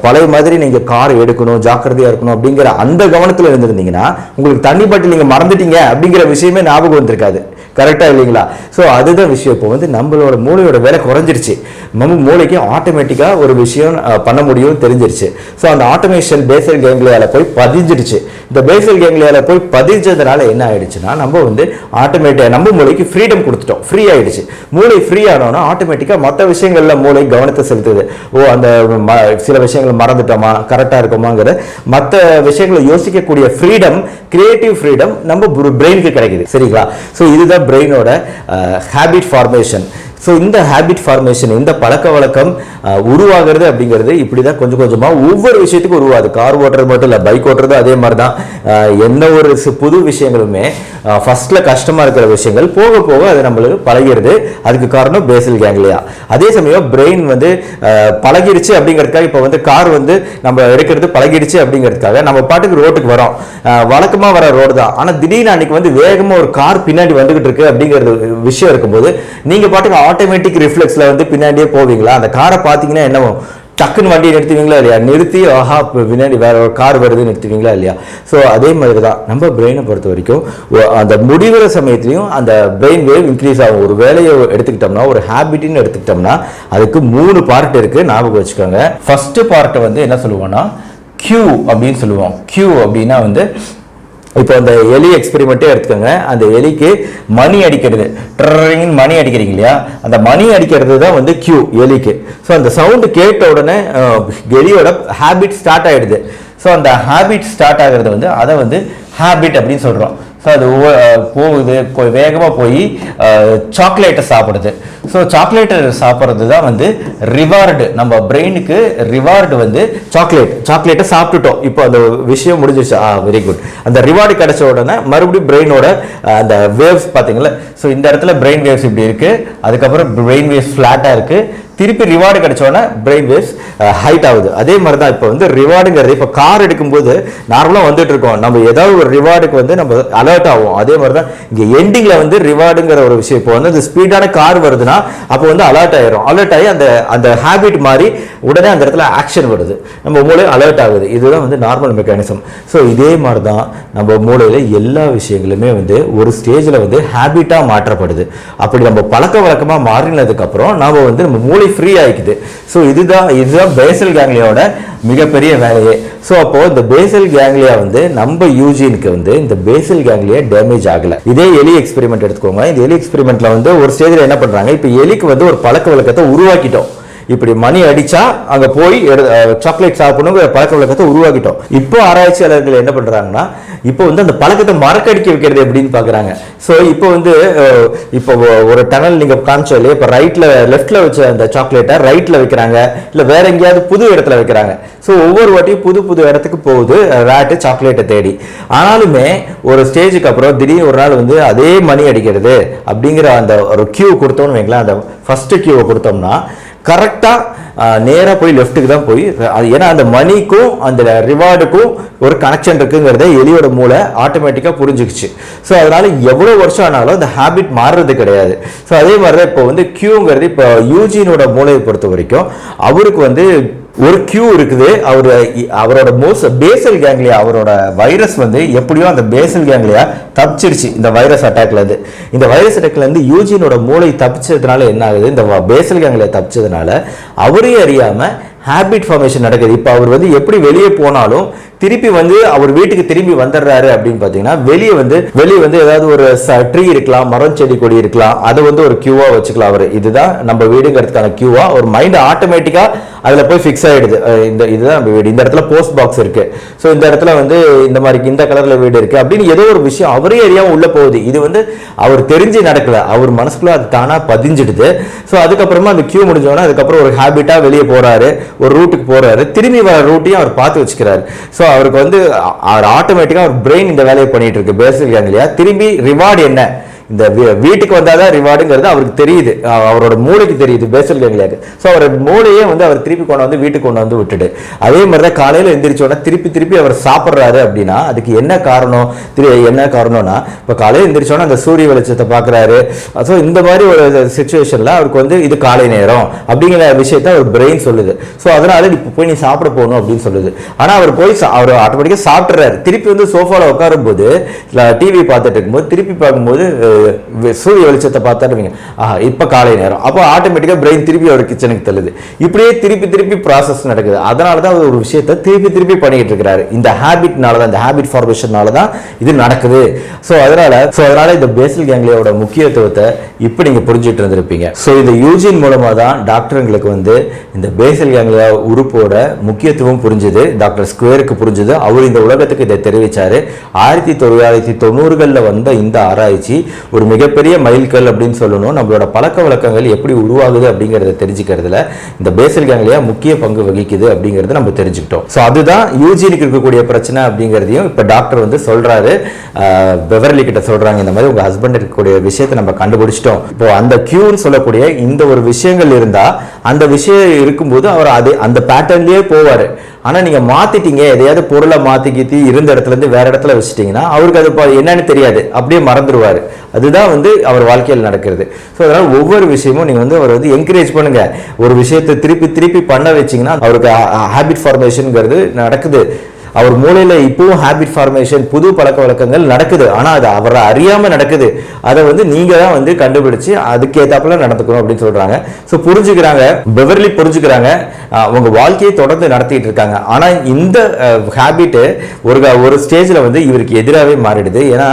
[SPEAKER 1] பழைய மாதிரி நீங்கள் கார் எடுக்கணும், ஜாக்கிரதையாக இருக்கணும் அப்படிங்கிற அந்த கவனத்தில் இருந்திருந்தீங்கன்னா உங்களுக்கு தண்ணி பாட்டில் நீங்கள் மறந்துட்டீங்க அப்படிங்கிற விஷயமே ஞாபகம் வந்திருக்காது. கரெக்டாக இல்லைங்களா? ஸோ அதுதான் விஷயம். இப்போ வந்து நம்மளோட மூளையோட வேலை குறைஞ்சிருச்சு. நம்ம மூளைக்கு ஆட்டோமேட்டிக்காக ஒரு விஷயம் பண்ண முடியும் தெரிஞ்சிருச்சு. ஸோ அந்த ஆட்டோமேஷன் பேசல் கேங்லியாவில் போய் பதிஞ்சிருச்சு. இந்த பேசல் கேங்லியாவில் போய் பதிஞ்சதுனால என்ன ஆயிடுச்சுன்னா நம்ம வந்து ஆட்டோமேட்டிக்காக நம்ம மூளைக்கு ஃப்ரீடம் கொடுத்துட்டோம், ஃப்ரீ ஆயிடுச்சு. மூளை ஃப்ரீ ஆனோன்னா ஆட்டோமேட்டிக்காக மற்ற விஷயங்களில் மூளை கவனத்தை செலுத்துது. அந்த சில விஷயங்கள் மறந்துட்டோமா, கரெக்டாக இருக்கோமாங்கிற மற்ற விஷயங்களை யோசிக்கக்கூடிய ஃப்ரீடம், கிரியேட்டிவ் ஃப்ரீடம் நம்ம பிரெயினுக்கு கிடைக்குது. சரிங்களா? ஸோ இதுதான் பிரெயினோட ஹேபிட் ஃபார்மேஷன். ஸோ இந்த ஹேபிட் ஃபார்மேஷன், இந்த பழக்க வழக்கம் உருவாகிறது அப்படிங்கிறது இப்படி தான் கொஞ்சம் கொஞ்சமாக ஒவ்வொரு விஷயத்துக்கும் உருவாது. கார் ஓட்டுறது மட்டும் இல்லை, பைக் ஓட்டுறது அதே மாதிரி தான். எந்த ஒரு புது விஷயங்களுமே ஃபர்ஸ்ட்டில் கஷ்டமாக இருக்கிற விஷயங்கள் போக போக அது நம்மளுக்கு பழகிறது. அதுக்கு காரணம் பேசல் கேங்லியா. அதே சமயம் பிரெயின் வந்து பழகிடுச்சு அப்படிங்கிறதுக்காக இப்போ வந்து கார் வந்து நம்ம எடுக்கிறது பழகிடுச்சு அப்படிங்கிறதுக்காக நம்ம பாட்டுக்கு ரோட்டுக்கு வரோம், வழக்கமாக வர ரோடு தான். ஆனால் திடீர்னு அன்னைக்கு வந்து வேகமாக ஒரு கார் பின்னாடி வந்துகிட்டு இருக்கு அப்படிங்கிறது விஷயம் இருக்கும்போது நீங்கள் பாட்டுக்கு ஆட்டோமேட்டிக் ரிஃப்ளெக்ஸ்ல வந்து பின்னாடியே போவீங்களா? அந்த காரை பார்த்தீங்கன்னா என்னவோ டக்குன்னு வண்டியை நிறுத்துவீங்களா இல்லையா? நிறுத்தி ஆஹா பின்னாடி வேற ஒரு கார் வருது நிறுத்துவீங்களா இல்லையா? ஸோ அதே மாதிரி தான் நம்ம பிரெயினை பொறுத்த வரைக்கும் அந்த முடிவுற சமயத்துலையும் அந்த பிரெயின் வேவ் இன்க்ரீஸ் ஆகும். ஒரு வேலையை எடுத்துக்கிட்டோம்னா, ஒரு ஹேபிட்னு எடுத்துக்கிட்டோம்னா அதுக்கு 3 பார்ட் இருக்கு, ஞாபகம் வச்சுக்கோங்க. ஃபர்ஸ்ட் பார்ட்டை வந்து என்ன சொல்லுவோம்னா கியூ அப்படின்னு சொல்லுவோம். கியூ அப்படின்னா வந்து இப்போ அந்த எலி எக்ஸ்பெரிமெண்ட்டே எடுத்துக்கோங்க. அந்த எலிக்கு மணி அடிக்கிறது, ட்ரிங் மணி அடிக்கிறீங்க இல்லையா, அந்த மணி அடிக்கிறது தான் வந்து கியூ எலிக்கு. ஸோ அந்த சவுண்டு கேட்ட உடனே எலியோட ஹேபிட் ஸ்டார்ட் ஆகிடுது. ஸோ அந்த ஹேபிட் ஸ்டார்ட் ஆகிறது வந்து அதை வந்து ஹேபிட் அப்படின்னு சொல்கிறோம். ஸோ அது போகுது வேகமாக போய் சாக்லேட்டை சாப்பிடுது. ஸோ சாக்லேட்டை சாப்பிட்றது தான் வந்து ரிவார்டு. நம்ம பிரெயினுக்கு ரிவார்டு வந்து சாக்லேட்டை சாப்பிட்டுட்டோம், இப்போ அந்த விஷயம் முடிஞ்சிச்சு. Very good. அந்த ரிவார்டு கிடைச்ச உடனே மறுபடியும் பிரெயினோட அந்த வேவ்ஸ் பார்த்தீங்களா. ஸோ இந்த இடத்துல பிரெயின் வேவ்ஸ் இப்படி இருக்கு, அதுக்கப்புறம் பிரெயின் வேவ்ஸ் ஃப்ளாட்டாக இருக்கு, திருப்பி ரிவார்டு கிடைச்சோன்னா பிரெயின் வேவ்ஸ் ஹைட் ஆகுது. அதே மாதிரி தான் இப்போ வந்து ரிவார்டுங்கிறது, இப்போ கார் எடுக்கும்போது நார்மலாக வந்துட்டு இருக்கோம், நம்ம ஏதாவது ஒரு ரிவார்டுக்கு வந்து நம்ம அலர்ட் ஆகும். அதே மாதிரி தான் இங்கே எண்டிங்கில் வந்து ரிவார்டுங்கிற ஒரு விஷயம். இப்போ வந்து அந்த ஸ்பீடான கார் வருதுன்னா அப்போ வந்து அலர்ட் ஆயிரும். அலர்ட் ஆகி அந்த அந்த ஹேபிட் மாதிரி உடனே அந்த இடத்துல ஆக்ஷன் வருது, நம்ம மூளை அலர்ட் ஆகுது. இதுதான் வந்து நார்மல் மெக்கானிசம். ஸோ இதே மாதிரி தான் நம்ம மூளையில் எல்லா விஷயங்களுமே வந்து ஒரு ஸ்டேஜில் வந்து ஹேபிட்டாக மாற்றப்படுது. அப்படி நம்ம பழக்க வழக்கமாக மாறினதுக்கப்புறம் நாம் வந்து நம்ம மூளை ஃப்ரீ ஆயிக்குது. ஸோ இதுதான் பேசல் கேங்லியாவோட மிகப்பெரிய வேலையே. ஸோ அப்போ இந்த பேசல் கேங்லியா வந்து நம்ம யூஜினுக்கு வந்து இந்த பேசல் கேங்லியா டேமேஜ் ஆகல. இதே எலி எக்ஸ்பெரிமெண்ட் எடுத்துக்கோங்க. இந்த எலி எக்ஸ்பெரிமெண்ட்ல வந்து ஒரு ஸ்டேஜில் என்ன பண்றாங்க, இப்போ எலிக்கு வந்து ஒரு பழக்க வழக்கத்தை உருவாக்கிட்டோம். இப்படி மணி அடிச்சா அங்க போய் சாக்லேட் சாப்பிடணுங்கிற பழக்க வழக்கத்தை உருவாக்கிட்டோம். இப்போ ஆராய்ச்சியாளர்கள் என்ன பண்றாங்கன்னா, இப்போ வந்து அந்த பழக்கத்தை மறக்கடிக்க வைக்கிறது எப்படின்னு பாக்குறாங்க. ஸோ இப்போ வந்து இப்போ ஒரு டனல் நீங்க காமிச்சோ இல்லையா, இப்போ லெஃப்ட்ல வச்ச அந்த சாக்லேட்டை ரைட்ல வைக்கிறாங்க, இல்ல வேற எங்கேயாவது புது இடத்துல வைக்கிறாங்க. ஸோ ஒவ்வொரு வாட்டியும் புது இடத்துக்கு போகுது ரேட்டு சாக்லேட்டை தேடி. ஆனாலுமே ஒரு ஸ்டேஜுக்கு அப்புறம் திடீர்னு ஒரு நாள் வந்து அதே மணி அடிக்கிறது அப்படிங்கிற அந்த ஒரு கியூ கொடுத்தோம்னு வைங்களேன், அந்த ஃபர்ஸ்ட் கியூவை கொடுத்தோம்னா கரெக்டாக நேராக போய் லெஃப்ட்டுக்கு தான் போய், ஏன்னா அந்த மணிக்கும் அந்த ரிவார்டுக்கும் ஒரு கனெக்ஷன் இருக்குங்கிறத எலியோட மூளை ஆட்டோமேட்டிக்காக புரிஞ்சுக்குச்சு. ஸோ அதனால எவ்வளோ வருஷம் ஆனாலும் அந்த ஹேபிட் மாறுறது கிடையாது. ஸோ அதே மாதிரி தான் இப்போ வந்து கியூங்கிறது, இப்போ யூஜினோட மூளையை பொறுத்த வரைக்கும் அவருக்கு வந்து ஒரு கியூ இருக்குது. அவரோட பேசல் கேங்லியா, அவரோட வைரஸ் வந்து எப்படியோ அந்த பேசல் கேங்லியா தப்பிச்சிருச்சு இந்த வைரஸ் அட்டாக்ல இருந்து. இந்த வைரஸ் அட்டாக்ல இருந்து யூஜினோட மூளை தப்பிச்சதுனால என்ன ஆகுது, இந்த பேசல் கேங்லியா தப்பிச்சதுனால அவரே அறியாம ஹேபிட் ஃபார்மேஷன் நடக்குது. இப்போ அவர் வந்து எப்படி வெளியே போனாலும் திருப்பி வந்து அவர் வீட்டுக்கு திரும்பி வந்துடுறாரு அப்படின்னு பார்த்தீங்கன்னா, வெளியே வந்து ஏதாவது ஒரு ட்ரீ இருக்கலாம், மரம் செடி கொடி இருக்கலாம், அதை வந்து ஒரு கியூவா வச்சுக்கலாம். அவர் இதுதான் நம்ம வீடுங்கிறதுக்கான கியூவா ஒரு மைண்ட் ஆட்டோமேட்டிக்கா அதில் போய் ஃபிக்ஸ் ஆகிடுது. இதுதான் நம்ம வீடு, இந்த இடத்துல போஸ்ட் பாக்ஸ் இருக்கு, ஸோ இந்த இடத்துல வந்து இந்த மாதிரி இந்த கலர்ல வீடு இருக்கு அப்படின்னு ஏதோ ஒரு விஷயம் அவரே அறியாம உள்ள போகுது. இது வந்து அவர் தெரிஞ்சு நடக்கல, அவர் மனசுக்குள்ள அது தானா பதிஞ்சிடுது. ஸோ அதுக்கப்புறமா அந்த கியூ முடிஞ்சோன்னா அதுக்கப்புறம் ஒரு ஹேபிட்டா வெளியே போறாரு, ஒரு ரூட்டுக்கு போறாரு, திரும்பி வர ரூட்டையும் அவர் பார்த்து வச்சுக்கிறாரு. ஸோ அவருக்கு வந்து ஆட்டோமேட்டிக்கா அவர் பிரெயின் இந்த வேலையை பண்ணிட்டு இருக்கு பேசல் கேங்லியா. திரும்பி ரிவார்டு என்ன, இந்த வீட்டுக்கு வந்தாதான் ரிவார்டுங்கிறது அவருக்கு தெரியுது, அவரோட மூளைக்கு தெரியுது பேசல் கேங்லியாக்கு. ஸோ அவர் மூளையே வந்து அவர் திருப்பி கொண்டு வந்து வீட்டுக்கு கொண்டு வந்து விட்டுடு. அதே மாதிரி தான் காலையில் எந்திரிச்சோன்னா திருப்பி அவர் சாப்பிட்றாரு அப்படின்னா அதுக்கு என்ன காரணம்னா, இப்போ காலையில் எந்திரிச்சோன்னா அந்த சூரிய வெளிச்சத்தை பார்க்குறாரு. ஸோ இந்த மாதிரி ஒரு சுச்சுவேஷனில் அவருக்கு வந்து இது காலை நேரம் அப்படிங்கிற விஷயத்த அவர் பிரெயின் சொல்லுது. ஸோ அதனால இப்போ போய் நீ சாப்பிட போகணும் அப்படின்னு சொல்லுது. ஆனால் அவர் அவர் ஆட்டோமேட்டிக்காக சாப்பிட்றாரு. திருப்பி வந்து சோஃபாவில் உட்காரும் போது டிவி பார்த்துட்டு இருக்கும்போது திருப்பி பார்க்கும்போது சூரிய வெளிச்சத்தை பார்த்தாருவீங்க, இப்ப காலை நேரம், அப்போ ஆட்டோமேட்டிக்கா பிரெயின் திருப்பி அவர் கிச்சனுக்கு தள்ளுது. இப்படியே திருப்பி ப்ராசஸ் நடக்குது. அதனாலதான் ஒரு விஷயத்தை திருப்பி பண்ணிட்டு இருக்கிறாரு. இந்த ஹேபிட்னாலதான், இந்த ஹேபிட் ஃபார்மேஷனால தான் இது நடக்குது. ஸோ அதனால இந்த பேசல் கேங்லியாவோட முக்கியத்துவத்தை இப்ப நீங்க புரிஞ்சுட்டு இருந்திருப்பீங்க. ஸோ இந்த யூஜின் மூலமா தான் டாக்டருங்களுக்கு வந்து இந்த பேசல் கேங்லியா உறுப்போட முக்கியத்துவம் புரிஞ்சுது, டாக்டர் ஸ்கொயருக்கு புரிஞ்சுது. அவர் இந்த உலகத்துக்கு இதை தெரிவிச்சாரு. 1990களில் வந்த இந்த ஆராய்ச்சி ஒரு மிகப்பெரிய மைல்கல் அப்படின்னு சொல்லணும். நம்மளோட பழக்க வழக்கங்கள் எப்படி உருவாகுது அப்படிங்கறத தெரிஞ்சுக்கிறதுல இந்த பேசல் கேங்லியா முக்கிய பங்கு வகிக்குது அப்படிங்கறத நம்ம தெரிஞ்சுக்கிட்டோம். ஸோ அதுதான் யூஜினுக்கு இருக்கக்கூடிய பிரச்சனை அப்படிங்கிறதையும் இப்ப டாக்டர் வந்து சொல்றாரு, பெவர்லி கிட்ட சொல்றாங்க, இந்த மாதிரி உங்க ஹஸ்பண்ட் இருக்கக்கூடிய விஷயத்தை நம்ம கண்டுபிடிச்சிட்டோம். இப்போ அந்த கியூன்னு சொல்லக்கூடிய இந்த ஒரு விஷயங்கள் இருந்தா அந்த விஷயம் இருக்கும்போது அவர் அந்த பேட்டர்ன்லயே போவாரு. ஆனா நீங்க மாத்திட்டீங்க, எதையாவது பொருளை மாத்திக்கிட்டு இருந்த இடத்துல இருந்து வேற இடத்துல வச்சுட்டீங்கன்னா அவருக்கு அது என்னன்னு தெரியாது, அப்படியே மறந்துடுவாரு. அதுதான் வந்து அவர் வாழ்க்கையில் நடக்கிறது. ஸோ அதனால ஒவ்வொரு விஷயமும் நீங்க வந்து அவர் வந்து என்கரேஜ் பண்ணுங்க. ஒரு விஷயத்தை திருப்பி பண்ண வச்சீங்கன்னா அவருக்கு ஹேபிட் ஃபார்மேஷன்ங்கிறது நடக்குது. அவர் மூளையில இப்பவும் ஹேபிட் ஃபார்மேஷன், புது பழக்க வழக்கங்கள் நடக்குது. ஆனா அது அவரை அறியாம நடக்குது. அதை வந்து நீங்க தான் வந்து கண்டுபிடிச்சு அதுக்கேத்தாப்புல நடந்துக்கணும் அப்படின்னு சொல்றாங்க. ஸோ புரிஞ்சுக்கிறாங்க, பெவர்லி புரிஞ்சுக்கிறாங்க, அவங்க வாழ்க்கையை தொடர்ந்து நடத்திட்டு இருக்காங்க. ஆனா இந்த ஹேபிட் ஒரு ஸ்டேஜ்ல வந்து இவருக்கு எதிராகவே மாறிடுது. ஏன்னா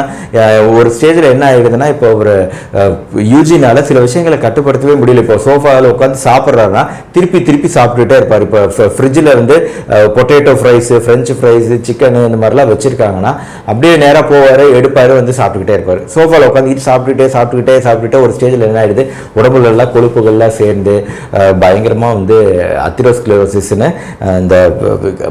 [SPEAKER 1] ஒரு ஸ்டேஜ்ல என்ன ஆயிடுதுன்னா, இப்போ ஒரு யூஜினால சில விஷயங்களை கட்டுப்படுத்தவே முடியல. இப்போ சோஃபாவில் உட்காந்து சாப்பிட்றாருன்னா திருப்பி சாப்பிட்டுட்டே இருப்பார். இப்போ ஃப்ரிட்ஜில் வந்து potato fries, french fries chicken இந்த மாதிரிலாம் வச்சுருக்காங்கன்னா அப்படியே நேராக போவார், எடுப்பார், வந்து சாப்பிட்டுக்கிட்டே இருப்பார். சோஃபாவில் உட்காந்து சாப்பிட்டுக்கிட்டே ஒரு ஸ்டேஜில் என்ன ஆகிடுது, உடம்புல எல்லாம் கொழுப்புகள்லாம் சேர்ந்து பயங்கரமாக வந்து அத்திரோஸ்க்ளரோசிஸ்னு இந்த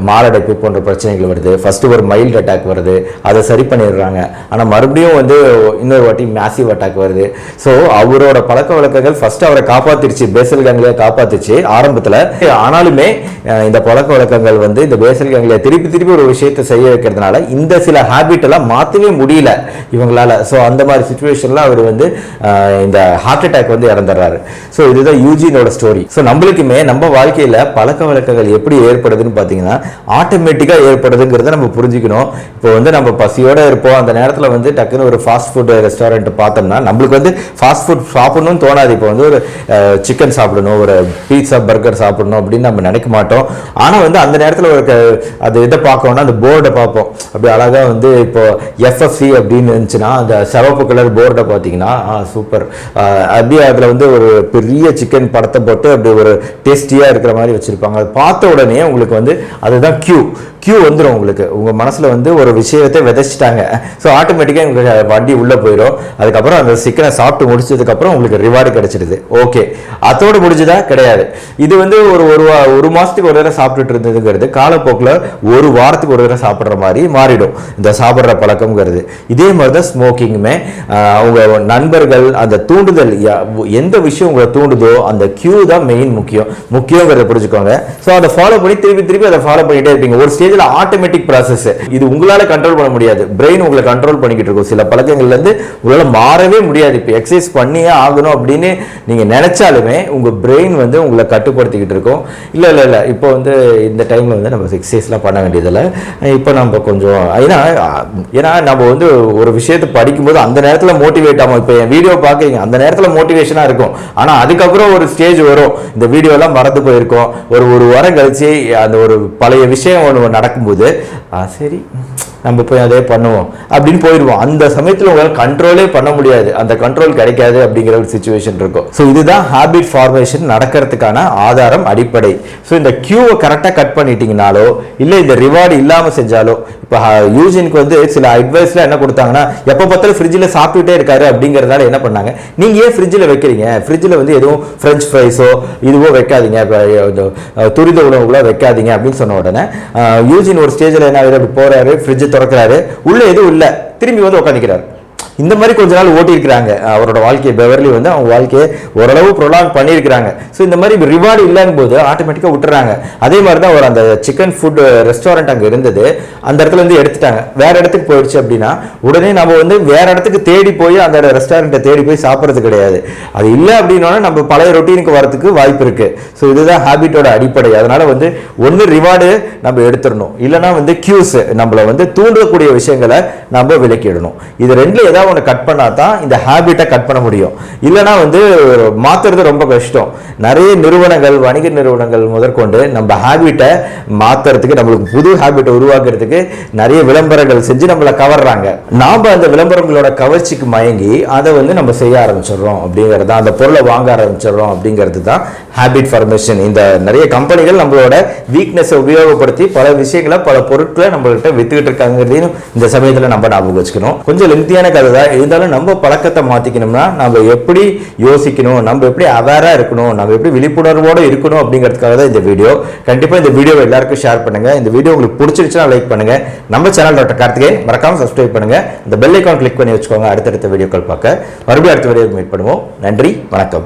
[SPEAKER 1] மாரடைப்பு போன்ற பிரச்சனைகள் வருது. ஃபஸ்ட்டு ஒரு மைல்டு அட்டாக் வருது, அதை சரி பண்ணிடுறாங்க. ஆனால் மறுபடியும் வந்து இன்னொரு வாட்டி மேசிவ் அட்டாக் வருது. ஸோ அவரோட பழக்க வழக்கங்கள் ஃபர்ஸ்ட் அவரை காப்பாத்திருச்சு, பேசல் கேங்லியா காப்பாத்துச்சு ஆரம்பத்தில். ஆனாலுமே இந்த பழக்க வழக்கங்கள் வந்து இந்த பேசல் கேங்லியா திருப்பி ஒரு விஷயத்தை செய்ய வைக்கிறதுனால இந்த சில ஹேபிட் எல்லாம் மாற்றவே முடியல இவங்களால. ஸோ அந்த மாதிரி சுச்சுவேஷன்ல அவர் வந்து இந்த ஹார்ட் அட்டாக் வந்து இறந்துடுறாரு. ஸோ இதுதான் யூஜினோட ஸ்டோரி. ஸோ நம்மளுக்குமே நம்ம வாழ்க்கையில் பழக்க வழக்கங்கள் எப்படி ஏற்படுதுன்னு பார்த்தீங்கன்னா ஆட்டோமேட்டிக்காக ஏற்படுதுங்கிறத நம்ம புரிஞ்சுக்கணும். இப்போ வந்து நம்ம பசியோட இருப்போம், அந்த நேரத்தில் வந்து டக்குன்னு ஒரு ஃபாஸ்ட் ஃபுட் ரெஸ்டாரண்ட் பார்த்தோம்னா நம்மளுக்கு வந்து ஃபாஸ்ட் ஃபுட் சாப்பிடணும்னு தோணாது. இப்போ வந்து ஒரு சிக்கன் சாப்பிடணும், ஒரு பீட்சா பர்கர் சாப்பிடணும் அப்படின்னு நம்ம நினைக்க மாட்டோம். ஆனால் வந்து அந்த நேரத்தில் ஒரு அது இதை பார்க்கணும்னா அந்த போர்டை பார்ப்போம். அப்படி அழகாக வந்து இப்போ எஃப்எஃப்சி அப்படின்னு இருந்துச்சுன்னா அந்த சிவப்பு கலர் போர்டை பார்த்தீங்கன்னா சூப்பர், அப்படியே அதில் வந்து ஒரு பெரிய சிக்கன் படத்தை போட்டு அப்படி ஒரு டேஸ்டியாக இருக்கிற மாதிரி வச்சுருப்பாங்க. அதை பார்த்த உடனே உங்களுக்கு வந்து அதுதான் கியூ வந்துடும். உங்களுக்கு உங்கள் மனசில் வந்து ஒரு விஷயத்தை விதைச்சிட்டாங்க. ஸோ ஆட்டோமேட்டிக்காக உங்களுக்கு வண்டி உள்ளே போயிடும். அதுக்கப்புறம் அந்த சிக்கனை சாப்பிட்டு முடிச்சதுக்கப்புறம் உங்களுக்கு ரிவார்டு கிடைச்சிடுது. ஓகே, அதோடு முடிஞ்சதா? கிடையாது. இது வந்து ஒரு மாதத்துக்கு ஒரு தடவை சாப்பிட்டுட்டு இருந்ததுங்கிறது காலப்போக்கில் ஒரு வாரத்துக்கு ஒரு தடவை சாப்பிட்ற மாதிரி மாறிடும் இந்த சாப்பிட்ற பழக்கம்ங்கிறது. இதே மாதிரி தான் ஸ்மோக்கிங்குமே. அவங்க நண்பர்கள் அந்த தூண்டுதல், எந்த விஷயம் உங்களை தூண்டுதோ அந்த கியூ தான் மெயின் முக்கியங்கிறத புரிஞ்சுக்கோங்க. ஸோ அதை ஃபாலோ பண்ணி திருப்பி அதை ஃபாலோ பண்ணிட்டே இருப்பீங்க. ஒரு ஸ்டேஜில் ஆட்டோமேட்டிக் ப்ராசஸ். இது உங்களால கண்ட்ரோல் பண்ண முடியாது, பிரெயின் உங்களை கண்ட்ரோல் பண்ணிக்கிட்டு இருக்கும். சில பழக்கங்கள்ல இருந்து உங்களால மாறவே முடியாது. இப்போ எக்ஸசைஸ் பண்ணியே ஆகணும் அப்படின்னு நீங்க நினைச்சாலுமே உங்க பிரெயின் வந்து உங்களை கட்டுப்படுத்திக்கிட்டு இருக்கும். இல்ல இப்போ வந்து இந்த டைம்ல வந்து நம்ம எக்ஸசைஸ்லாம் பண்ண வேண்டியதில்லை, இப்போ நம்ம கொஞ்சம் ஏன்னா நம்ம வந்து ஒரு விஷயத்தை படிக்கும்போது அந்த நேரத்தில் மோட்டிவேட் ஆகும். இப்போ என் வீடியோ பார்க்குறீங்க, அந்த நேரத்தில் மோட்டிவேஷனாக இருக்கும். ஆனால் அதுக்கப்புறம் ஒரு ஸ்டேஜ் வரும், இந்த வீடியோலாம் மறந்து போயிருக்கோம். ஒரு வாரம் கழிச்சு அந்த ஒரு பழைய விஷயம் ஒன்று நடக்கும்போது சரி நம்ம போய் அதே பண்ணுவோம் அப்படின்னு போயிடுவோம். அந்த சமயத்தில் உங்களால் கண்ட்ரோலே பண்ண முடியாது, அந்த கண்ட்ரோல் கிடைக்காது அப்படிங்கிற ஒரு சிச்சுவேஷன் இருக்கும். ஸோ இதுதான் ஹேபிட் ஃபார்மேஷன் நடக்கிறதுக்கான ஆதாரம், அடிப்படை. ஸோ இந்த கியூவை கரெக்டாக கட் பண்ணிட்டீங்கனாலோ இல்லை இந்த ரிவார்டு இல்லாமல் செஞ்சாலோ, இப்போ யூஜினுக்கு வந்து சில அட்வைஸ்லாம் என்ன கொடுத்தாங்கன்னா, எப்போ பார்த்தாலும் ஃப்ரிட்ஜில் சாப்பிட்டுட்டே இருக்காரு அப்படிங்கிறதால என்ன பண்ணாங்க, நீங்கள் ஏன் ஃப்ரிட்ஜில் வைக்கிறீங்க, ஃப்ரிட்ஜில் வந்து எதுவும் ஃப்ரெஞ்ச் ஃப்ரைஸோ இதுவோ வைக்காதீங்க, துரித உணவுகளோ வைக்காதீங்க அப்படின்னு சொன்ன உடனே யூஜின் ஒரு ஸ்டேஜில் என்ன ஆகுது, அப்படி போறாரு, ஃப்ரிட்ஜ் திறக்கிறாரு, உள்ள எதுவும் இல்லை, திரும்பி வந்து உட்காந்துக்கிறார். இந்த மாதிரி கொஞ்ச நாள் ஓட்டி இருக்கிறாங்க அவரோட வாழ்க்கையை. பெவர்லி வந்து அவங்க வாழ்க்கையை ஓரளவு ப்ரொலாங் பண்ணியிருக்கிறாங்க. ஸோ இந்த மாதிரி ரிவார்டு இல்லைன்னு போது ஆட்டோமேட்டிக்காக விட்டுறாங்க. அதே மாதிரி தான் ஒரு அந்த சிக்கன் ஃபுட் ரெஸ்டாரண்ட் அங்கே இருந்தது, அந்த இடத்துல இருந்து எடுத்துட்டாங்க, வேற இடத்துக்கு போயிடுச்சு அப்படின்னா உடனே நம்ம வந்து வேற இடத்துக்கு தேடி போய் அந்த ரெஸ்டாரண்ட்டை தேடி போய் சாப்பிட்றது கிடையாது. அது இல்லை அப்படின்னா நம்ம பழைய ரொட்டீனுக்கு வரதுக்கு வாய்ப்பு இருக்கு. ஸோ இதுதான் ஹேபிட்டோட அடிப்படை. அதனால வந்து ஒன்று ரிவார்டு நம்ம எடுத்துடணும், இல்லைன்னா வந்து கியூஸ் நம்மளை வந்து தூண்டக்கூடிய விஷயங்களை நம்ம விலக்கிடணும். இது ரெண்டுல ஏதாவது ஒன்று கட் பண்ணா தான் இந்த ஹேபிட்டை கட் பண்ண முடியும். இல்லைன்னா வந்து மாத்துறது ரொம்ப கஷ்டம். நிறைய நிறுவனங்கள், வணிக நிறுவனங்கள் முதற்கொண்டு நம்ம ஹேபிட்டை மாத்துறதுக்கு, நம்மளுக்கு புது ஹேபிட்டை உருவாக்குறதுக்கு நிறைய விளம்பரங்கள் செஞ்சு நம்மளை கவர்றாங்க. நாம அந்த விளம்பரங்களோட கவர்ச்சிக்கு மயங்கி அதை வந்து நம்ம செய்ய ஆரம்பிச்சிடுறோம் அப்படிங்கிறது தான், அந்த பொருளை வாங்க ஆரம்பிச்சிடுறோம் அப்படிங்கிறது தான் ஹேபிட் ஃபார்மேஷன். இந்த நிறைய கம்பெனிகள் நம்மளோட வீக்னஸை உபயோகப்படுத்தி பல விஷயங்களை, பல பொருட்களை நம்மள்கிட்ட வித்துக்கிட்டு இருக்காங்கிறதையும் இந்த சமயத்தில் நம்ம ஞாபகம் வச்சுக்கணும். கொஞ்சம் லெங்க்தியான கதை தான் இருந்தாலும் நம்ம பழக்கத்தை மாத்திக்கணும்னா நம்ம எப்படி யோசிக்கணும், நம்ம எப்படி அவேரா இருக்கணும், நம்ம எப்படி விழிப்புணர்வோடு இருக்கணும் அப்படிங்கிறதுக்காக தான் இந்த வீடியோ. கண்டிப்பா இந்த வீடியோவை எல்லாருக்கும் ஷேர் பண்ணுங்க. இந்த வீடியோ உங்களுக்கு பிடிச்சிருச்சுன்னா லைக் பண்ணுங்க. நம்ம சேனல் டாக்டர் கார்த்திகேயன் மறக்காம சப்ஸ்கிரைப் பண்ணுங்க. இந்த பெல் ஐகான் கிளிக் பண்ணி வச்சுக்கோங்க அடுத்தடுத்த வீடியோக்கள் பார்க்க. மறுபடியும் அடுத்த வீடியோ மீட் பண்ணுவோம். நன்றி, வணக்கம்.